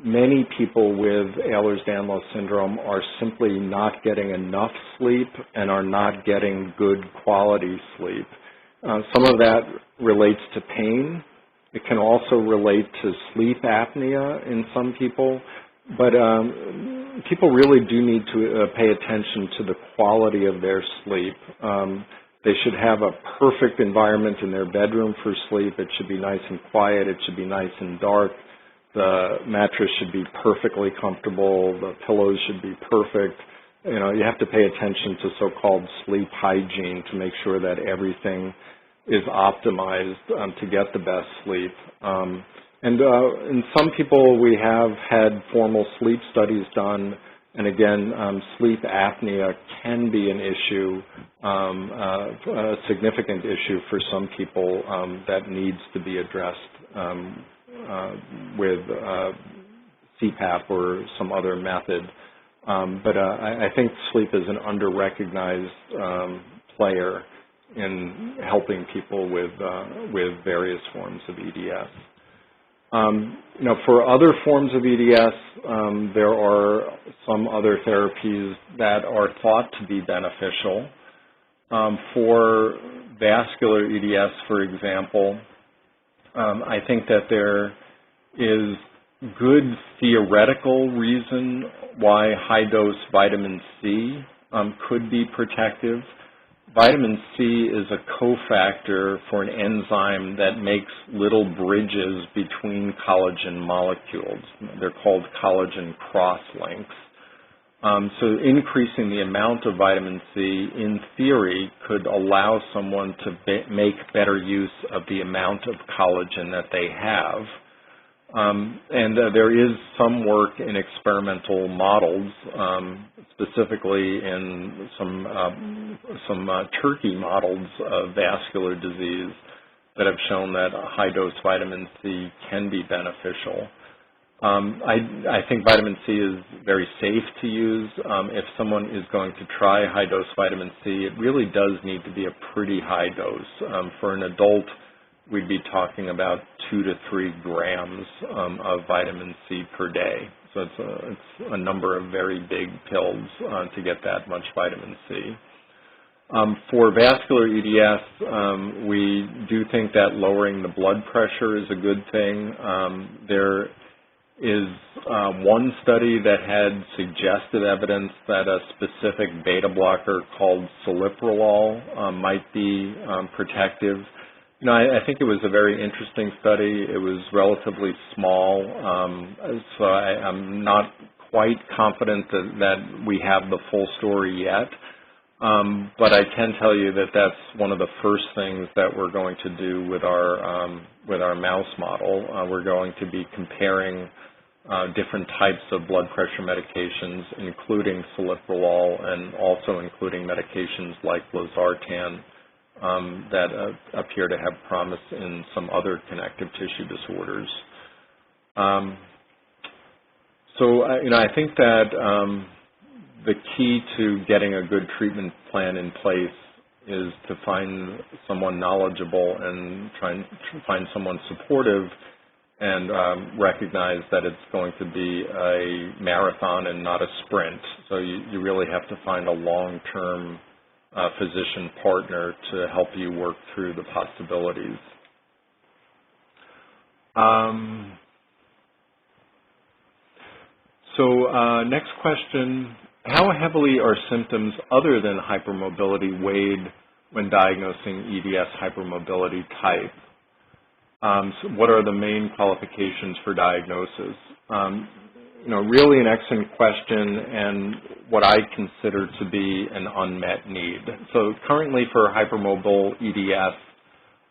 many people with Ehlers-Danlos syndrome are simply not getting enough sleep and are not getting good quality sleep. Some of that relates to pain. It can also relate to sleep apnea in some people, but people really do need to pay attention to the quality of their sleep. They should have a perfect environment in their bedroom for sleep. It should be nice and quiet. It should be nice and dark. The mattress should be perfectly comfortable. The pillows should be perfect. You have to pay attention to so-called sleep hygiene to make sure that everything is optimized to get the best sleep. And in some people, we have had formal sleep studies done. And again, sleep apnea can be an issue, a significant issue for some people that needs to be addressed with CPAP or some other method. But I think sleep is an under-recognized player in helping people with various forms of EDS. For other forms of EDS, there are some other therapies that are thought to be beneficial. For vascular EDS, for example, I think that there is good theoretical reason why high-dose vitamin C could be protective. vitamin C is a cofactor for an enzyme that makes little bridges between collagen molecules. They're called collagen cross-links. So increasing the amount of vitamin C, in theory, could allow someone to make better use of the amount of collagen that they have. There is some work in experimental models, specifically in some turkey models of vascular disease that have shown that high-dose vitamin C can be beneficial. I think vitamin C is very safe to use. If someone is going to try high-dose vitamin C, it really does need to be a pretty high dose. For an adult, we'd be talking about 2 to 3 grams of vitamin C per day. So it's a number of very big pills to get that much vitamin C. For vascular EDS, we do think that lowering the blood pressure is a good thing. There is one study that had suggested evidence that a specific beta blocker called celiprolol might be protective. You know, I think it was a very interesting study. It was relatively small, so I'm not quite confident that we have the full story yet. But I can tell you that that's one of the first things that we're going to do with our mouse model. We're going to be comparing different types of blood pressure medications, including celiprolol and also including medications like losartan that appear to have promise in some other connective tissue disorders. I think that the key to getting a good treatment plan in place is to find someone knowledgeable and try and find someone supportive and recognize that it's going to be a marathon and not a sprint. So you really have to find a long-term physician partner to help you work through the possibilities. Next question, how heavily are symptoms other than hypermobility weighed when diagnosing EDS hypermobility type? So what are the main qualifications for diagnosis? Really an excellent question and what I consider to be an unmet need. So currently for hypermobile EDS,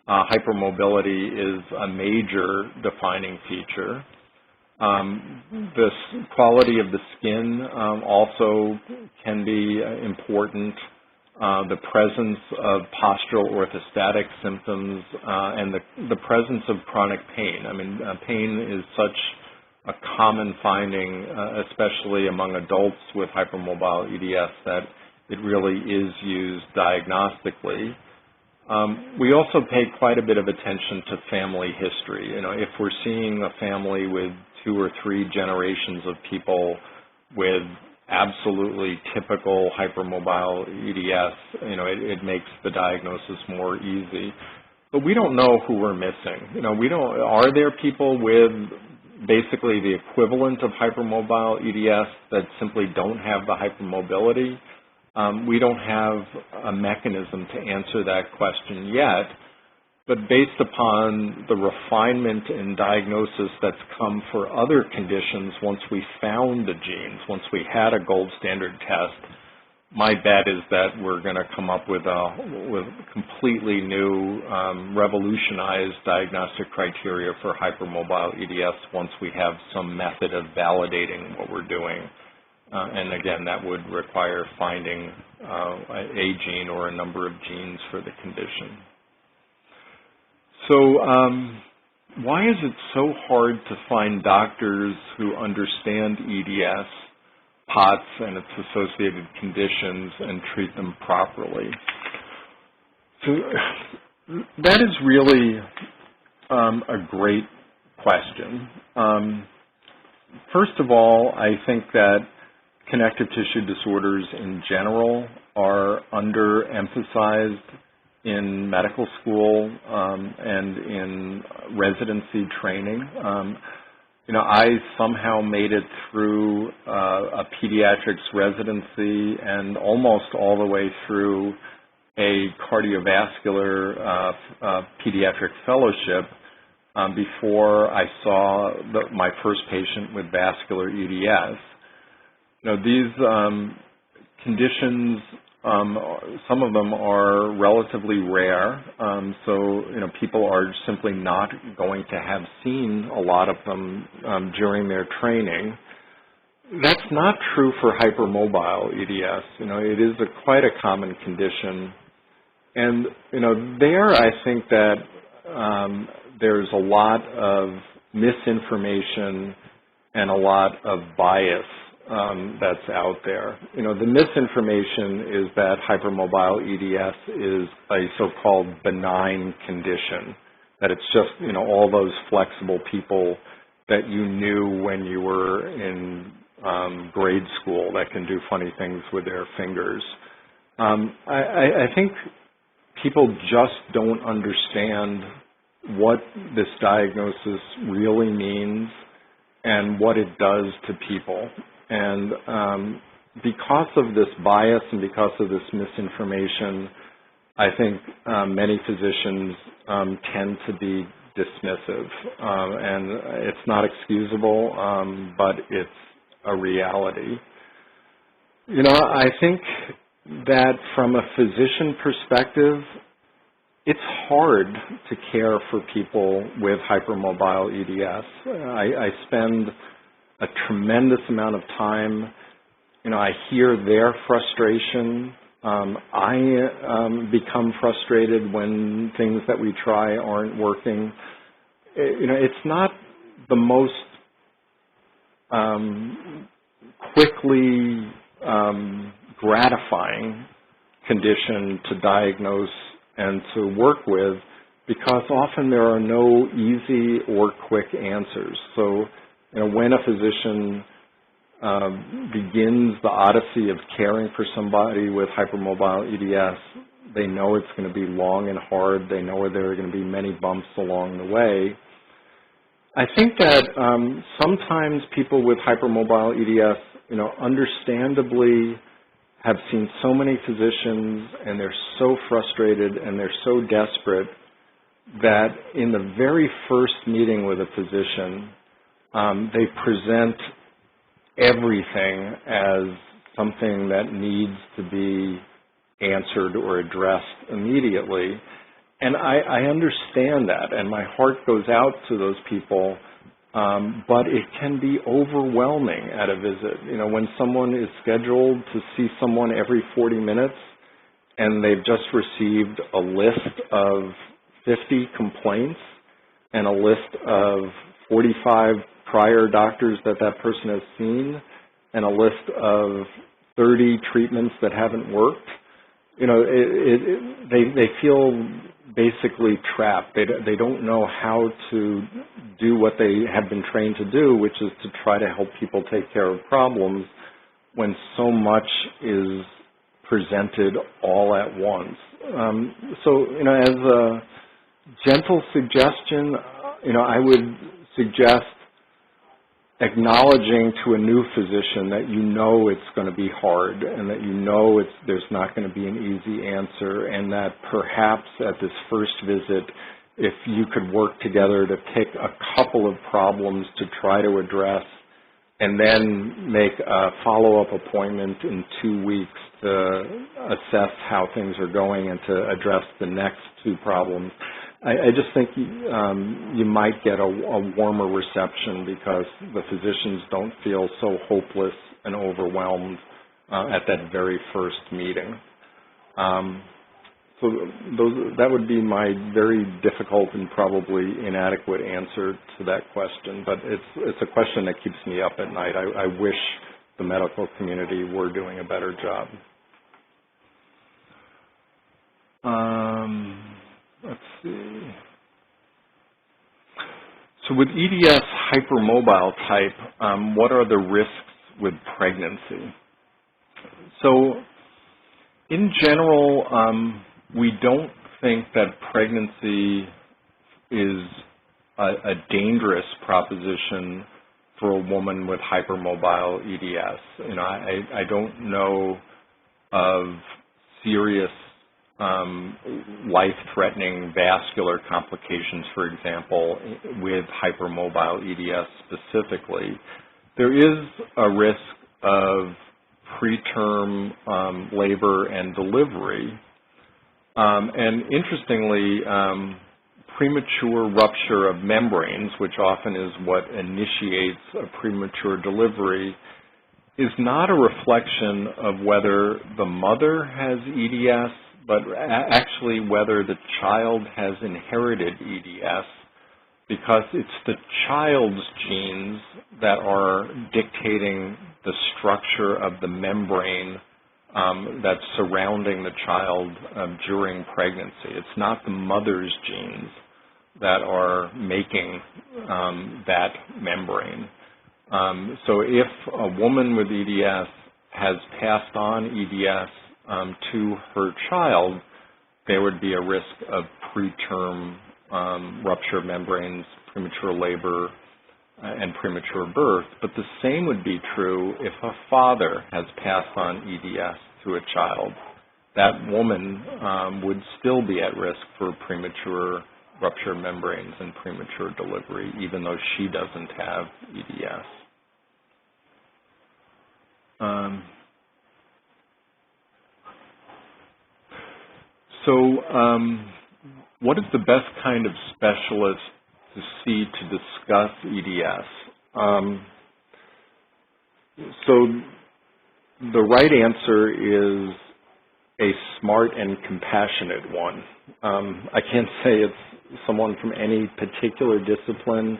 hypermobility is a major defining feature. The quality of the skin also can be important. The presence of postural orthostatic symptoms and the presence of chronic pain. I mean, pain is such a common finding, especially among adults with hypermobile EDS, that it really is used diagnostically. We also pay quite a bit of attention to family history. If we're seeing a family with 2 or 3 generations of people with absolutely typical hypermobile EDS, it makes the diagnosis more easy. But we don't know who we're missing. Are there people with basically the equivalent of hypermobile EDS that simply don't have the hypermobility? We don't have a mechanism to answer that question yet, but based upon the refinement in diagnosis that's come for other conditions once we found the genes, once we had a gold standard test, my bet is that we're going to come up with completely new, revolutionized diagnostic criteria for hypermobile EDS once we have some method of validating what we're doing. And again, that would require finding a gene or a number of genes for the condition. So why is it so hard to find doctors who understand EDS, POTS, and its associated conditions and treat them properly? So that is really a great question. First of all, I think that connective tissue disorders in general are underemphasized in medical school and in residency training. I somehow made it through a pediatrics residency and almost all the way through a cardiovascular pediatric fellowship before I saw my first patient with vascular EDS. These conditions, some of them are relatively rare, so people are simply not going to have seen a lot of them during their training. That's not true for hypermobile EDS. It is quite a common condition, and there I think that there's a lot of misinformation and a lot of bias that's out there. The misinformation is that hypermobile EDS is a so-called benign condition, that it's just, all those flexible people that you knew when you were in grade school that can do funny things with their fingers. I think people just don't understand what this diagnosis really means and what it does to people. And because of this bias and because of this misinformation, I think many physicians tend to be dismissive. And it's not excusable, but it's a reality. I think that from a physician perspective, it's hard to care for people with hypermobile EDS. I spend a tremendous amount of time, I hear their frustration. I become frustrated when things that we try aren't working. It's not the most quickly gratifying condition to diagnose and to work with, because often there are no easy or quick answers. So, when a physician begins the odyssey of caring for somebody with hypermobile EDS, they know it's going to be long and hard. They know there are going to be many bumps along the way. I think that sometimes people with hypermobile EDS, understandably have seen so many physicians and they're so frustrated and they're so desperate that in the very first meeting with a physician, they present everything as something that needs to be answered or addressed immediately. And I understand that, and my heart goes out to those people, but it can be overwhelming at a visit. When someone is scheduled to see someone every 40 minutes and they've just received a list of 50 complaints and a list of 45 prior doctors that person has seen and a list of 30 treatments that haven't worked, they feel basically trapped. They don't know how to do what they have been trained to do, which is to try to help people take care of problems when so much is presented all at once. So, as a gentle suggestion, I would suggest acknowledging to a new physician that it's going to be hard and that there's not going to be an easy answer, and that perhaps at this first visit, if you could work together to pick a couple of problems to try to address and then make a follow-up appointment in 2 weeks to assess how things are going and to address the next two problems. I just think you might get a warmer reception because the physicians don't feel so hopeless and overwhelmed at that very first meeting. So that would be my very difficult and probably inadequate answer to that question, but it's a question that keeps me up at night. I wish the medical community were doing a better job. Let's see. So with EDS hypermobile type, what are the risks with pregnancy? So in general, we don't think that pregnancy is a dangerous proposition for a woman with hypermobile EDS. I don't know of serious life-threatening vascular complications, for example, with hypermobile EDS specifically, there is a risk of preterm labor and delivery. And interestingly, premature rupture of membranes, which often is what initiates a premature delivery, is not a reflection of whether the mother has EDS, but actually whether the child has inherited EDS, because it's the child's genes that are dictating the structure of the membrane that's surrounding the child during pregnancy. It's not the mother's genes that are making that membrane. So if a woman with EDS has passed on EDS to her child, there would be a risk of preterm rupture of membranes, premature labor, and premature birth. But the same would be true if a father has passed on EDS to a child. That woman would still be at risk for premature rupture of membranes and premature delivery, even though she doesn't have EDS. What is the best kind of specialist to see to discuss EDS? So the right answer is a smart and compassionate one. I can't say it's someone from any particular discipline,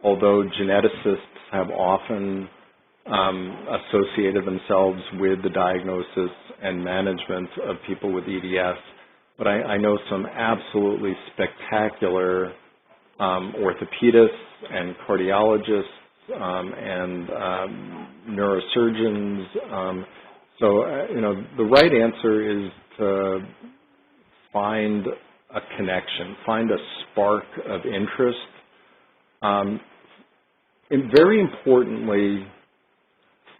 although geneticists have often associated themselves with the diagnosis and management of people with EDS. But I know some absolutely spectacular orthopedists and cardiologists and neurosurgeons. The right answer is to find a connection, find a spark of interest. And very importantly,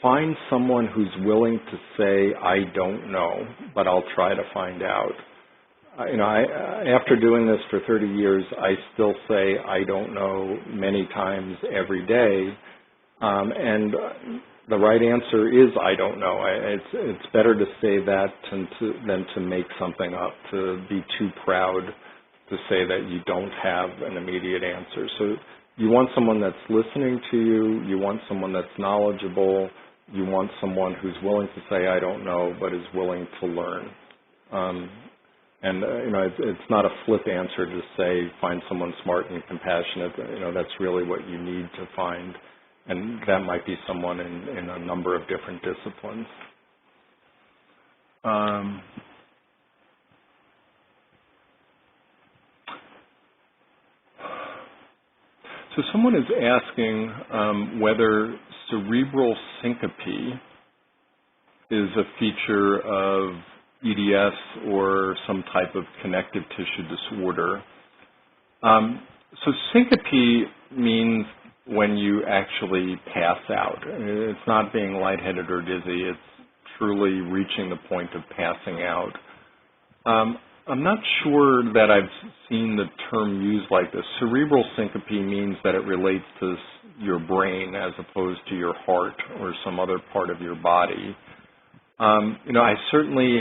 find someone who's willing to say, I don't know, but I'll try to find out. After doing this for 30 years, I still say I don't know many times every day. And the right answer is I don't know. It's better to say that than to make something up, to be too proud to say that you don't have an immediate answer. So you want someone that's listening to you. You want someone that's knowledgeable. You want someone who's willing to say I don't know, but is willing to learn. It's not a flip answer to say find someone smart and compassionate. That's really what you need to find, and that might be someone in a number of different disciplines. So someone is asking whether cerebral syncope is a feature of EDS or some type of connective tissue disorder. So syncope means when you actually pass out. It's not being lightheaded or dizzy. It's truly reaching the point of passing out. I'm not sure that I've seen the term used like this. Cerebral syncope means that it relates to your brain as opposed to your heart or some other part of your body. I certainly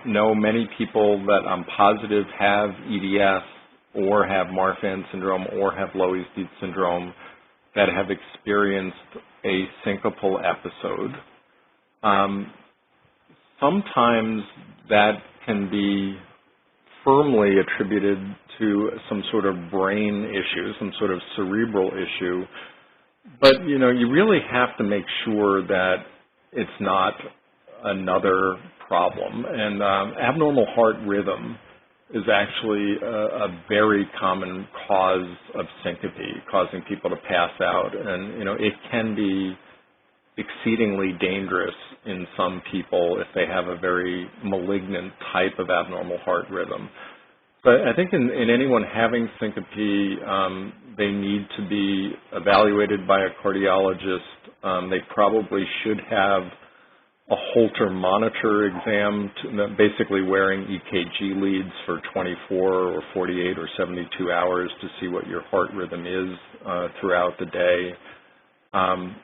know many people that I'm positive have EDS or have Marfan syndrome or have Loeys-Dietz syndrome that have experienced a syncopal episode. Sometimes that can be firmly attributed to some sort of brain issue, some sort of cerebral issue. But, you really have to make sure that it's not another problem. And abnormal heart rhythm is actually a very common cause of syncope, causing people to pass out. And, it can be exceedingly dangerous in some people if they have a very malignant type of abnormal heart rhythm. But I think in anyone having syncope, they need to be evaluated by a cardiologist. They probably should have a Holter monitor exam, basically wearing EKG leads for 24 or 48 or 72 hours to see what your heart rhythm is throughout the day.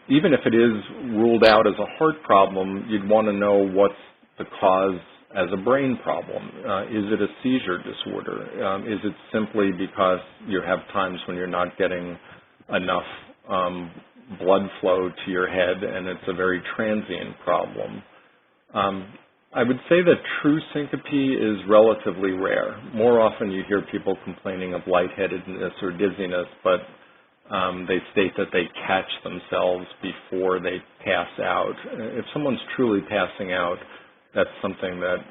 Even if it is ruled out as a heart problem, you'd want to know what's the cause as a brain problem. Is it a seizure disorder? Is it simply because you have times when you're not getting enough blood flow to your head and it's a very transient problem? I would say that true syncope is relatively rare. More often you hear people complaining of lightheadedness or dizziness, but they state that they catch themselves before they pass out. If someone's truly passing out, that's something that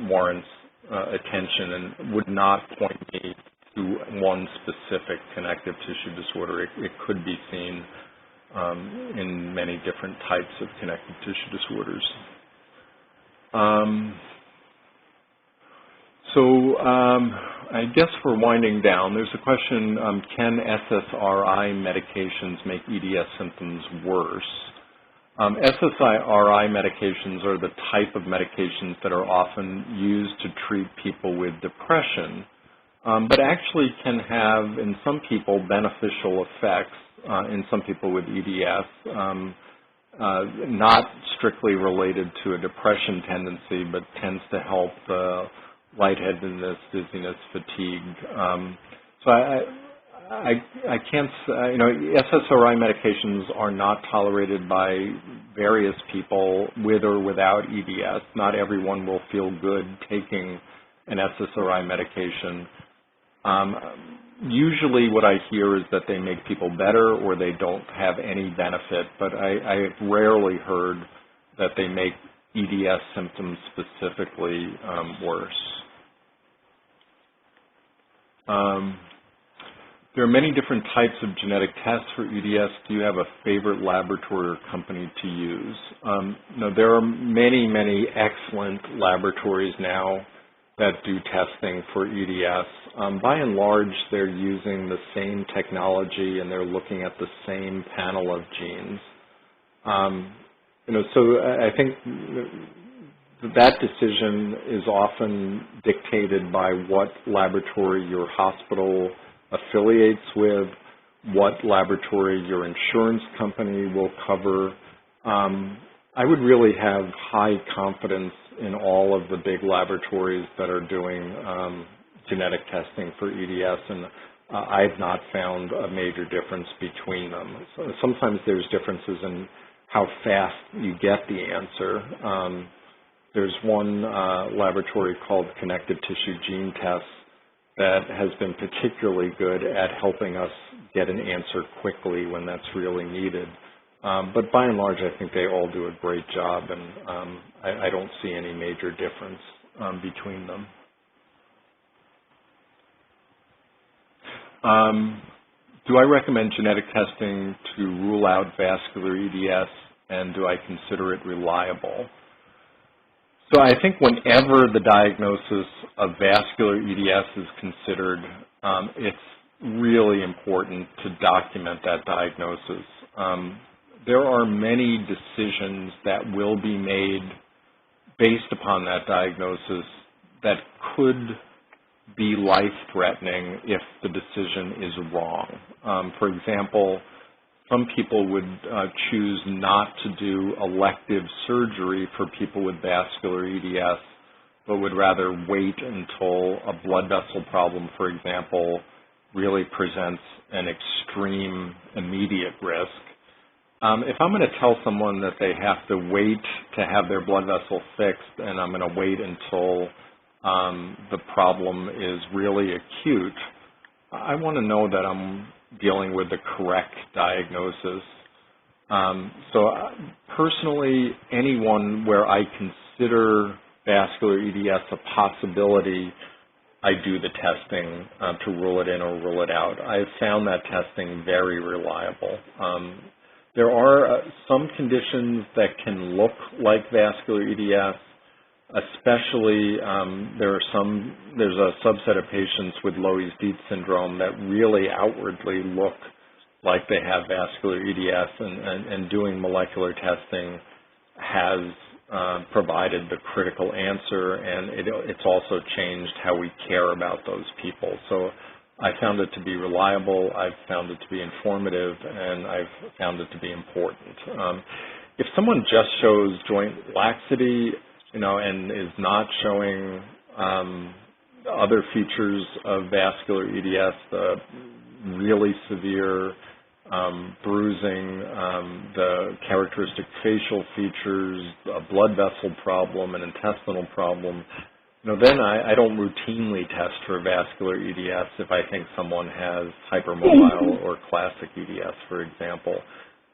warrants attention and would not point me to one specific connective tissue disorder. It could be seen in many different types of connective tissue disorders. I guess we're winding down. There's a question, can SSRI medications make EDS symptoms worse? SSRI medications are the type of medications that are often used to treat people with depression, but actually can have, in some people, beneficial effects in some people with EDS, not strictly related to a depression tendency, but tends to help lightheadedness, dizziness, fatigue. I can't, SSRI medications are not tolerated by various people with or without EDS. Not everyone will feel good taking an SSRI medication. Usually what I hear is that they make people better or they don't have any benefit, but I've rarely heard that they make EDS symptoms specifically worse. There are many different types of genetic tests for EDS. Do you have a favorite laboratory or company to use? No, there are many, many excellent laboratories now that do testing for EDS. By and large, they're using the same technology and they're looking at the same panel of genes. So I think that decision is often dictated by what laboratory your hospital affiliates with, what laboratory your insurance company will cover. I would really have high confidence in all of the big laboratories that are doing genetic testing for EDS, and I've not found a major difference between them. So sometimes there's differences in how fast you get the answer. There's one laboratory called Connective Tissue Gene Tests that has been particularly good at helping us get an answer quickly when that's really needed. But by and large, I think they all do a great job, and I don't see any major difference between them. Do I recommend genetic testing to rule out vascular EDS, and do I consider it reliable? So I think whenever the diagnosis of vascular EDS is considered, it's really important to document that diagnosis. There are many decisions that will be made based upon that diagnosis that could be life-threatening if the decision is wrong. For example, some people would choose not to do elective surgery for people with vascular EDS, but would rather wait until a blood vessel problem, for example, really presents an extreme immediate risk. If I'm going to tell someone that they have to wait to have their blood vessel fixed and I'm going to wait until the problem is really acute, I want to know that I'm dealing with the correct diagnosis. Personally, anyone where I consider vascular EDS a possibility, I do the testing to rule it in or rule it out. I've found that testing very reliable. There are some conditions that can look like vascular EDS, especially there's a subset of patients with Loeys-Dietz syndrome that really outwardly look like they have vascular EDS, and doing molecular testing has provided the critical answer, and it's also changed how we care about those people. So I found it to be reliable, I've found it to be informative, and I've found it to be important. If someone just shows joint laxity, and is not showing other features of vascular EDS, the really severe bruising, the characteristic facial features, a blood vessel problem, an intestinal problem, then I don't routinely test for vascular EDS if I think someone has hypermobile or classic EDS, for example.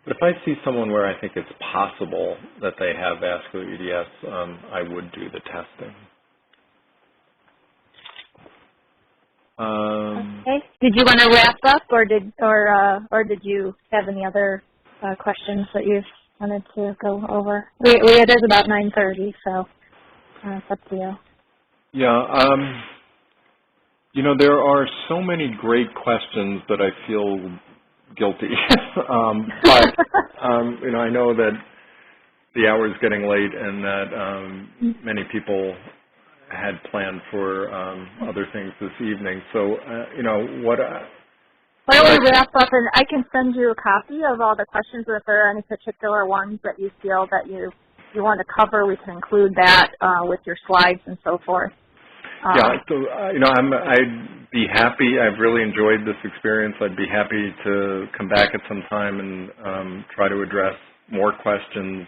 But if I see someone where I think it's possible that they have vascular EDS, I would do the testing. Okay. Did you want to wrap up, or did you have any other questions that you wanted to go over? It is about 9:30, so it's up to you. Yeah. There are so many great questions that I feel guilty. But I know that the hour is getting late, and that many people had planned for other things this evening. So, why don't we wrap up, and I can send you a copy of all the questions. If there are any particular ones that you feel that you want to cover, we can include that with your slides and so forth. Yeah, so, I'd be happy. I've really enjoyed this experience. I'd be happy to come back at some time and try to address more questions.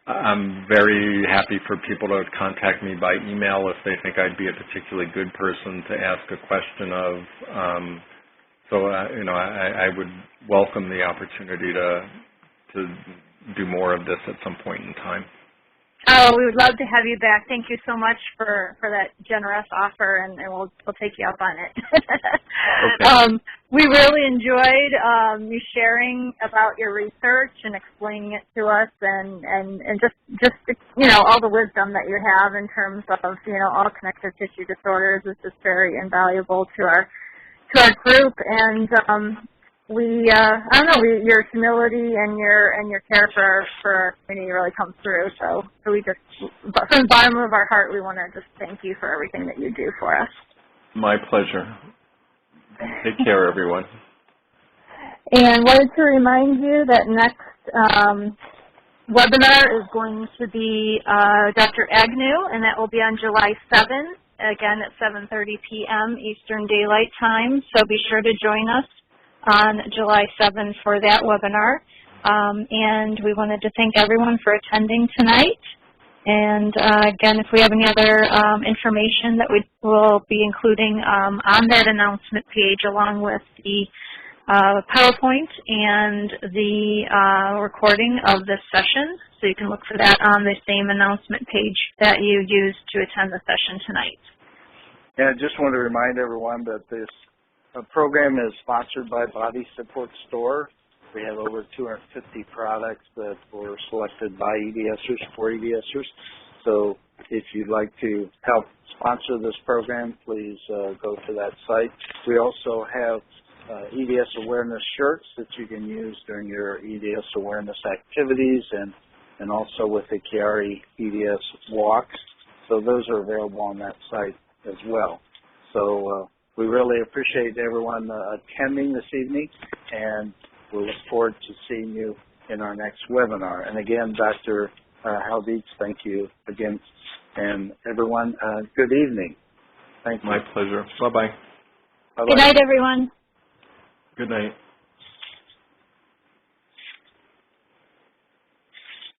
I'm very happy for people to contact me by email if they think I'd be a particularly good person to ask a question of. I would welcome the opportunity to do more of this at some point in time. Oh, we would love to have you back. Thank you so much for that generous offer, and we'll take you up on it. Okay. We really enjoyed you sharing about your research and explaining it to us, and just all the wisdom that you have in terms of all connective tissue disorders is just very invaluable to our group. And your humility and your care for our community really comes through. So we just, from the bottom of our heart, we want to just thank you for everything that you do for us. My pleasure. Take care, everyone. And wanted to remind you that next webinar is going to be Dr. Agnew, and that will be on July 7th, again at 7:30 p.m. Eastern Daylight Time. So be sure to join us on July 7th for that webinar. And we wanted to thank everyone for attending tonight. And again, if we have any other information that we will be including on that announcement page, along with the PowerPoint and the recording of this session. So you can look for that on the same announcement page that you used to attend the session tonight. Yeah, I just want to remind everyone that this program is sponsored by Body Support Store. We have over 250 products that were selected by EDSers for EDSers. So if you'd like to help sponsor this program, please go to that site. We also have EDS awareness shirts that you can use during your EDS awareness activities, and also with the Chiari EDS walks. So those are available on that site as well. So we really appreciate everyone attending this evening, and we'll look forward to seeing you in our next webinar. And again, Dr. Haldic, thank you again. And everyone, good evening. Thank you. My pleasure. Bye-bye. Bye-bye. Good night, everyone. Good night.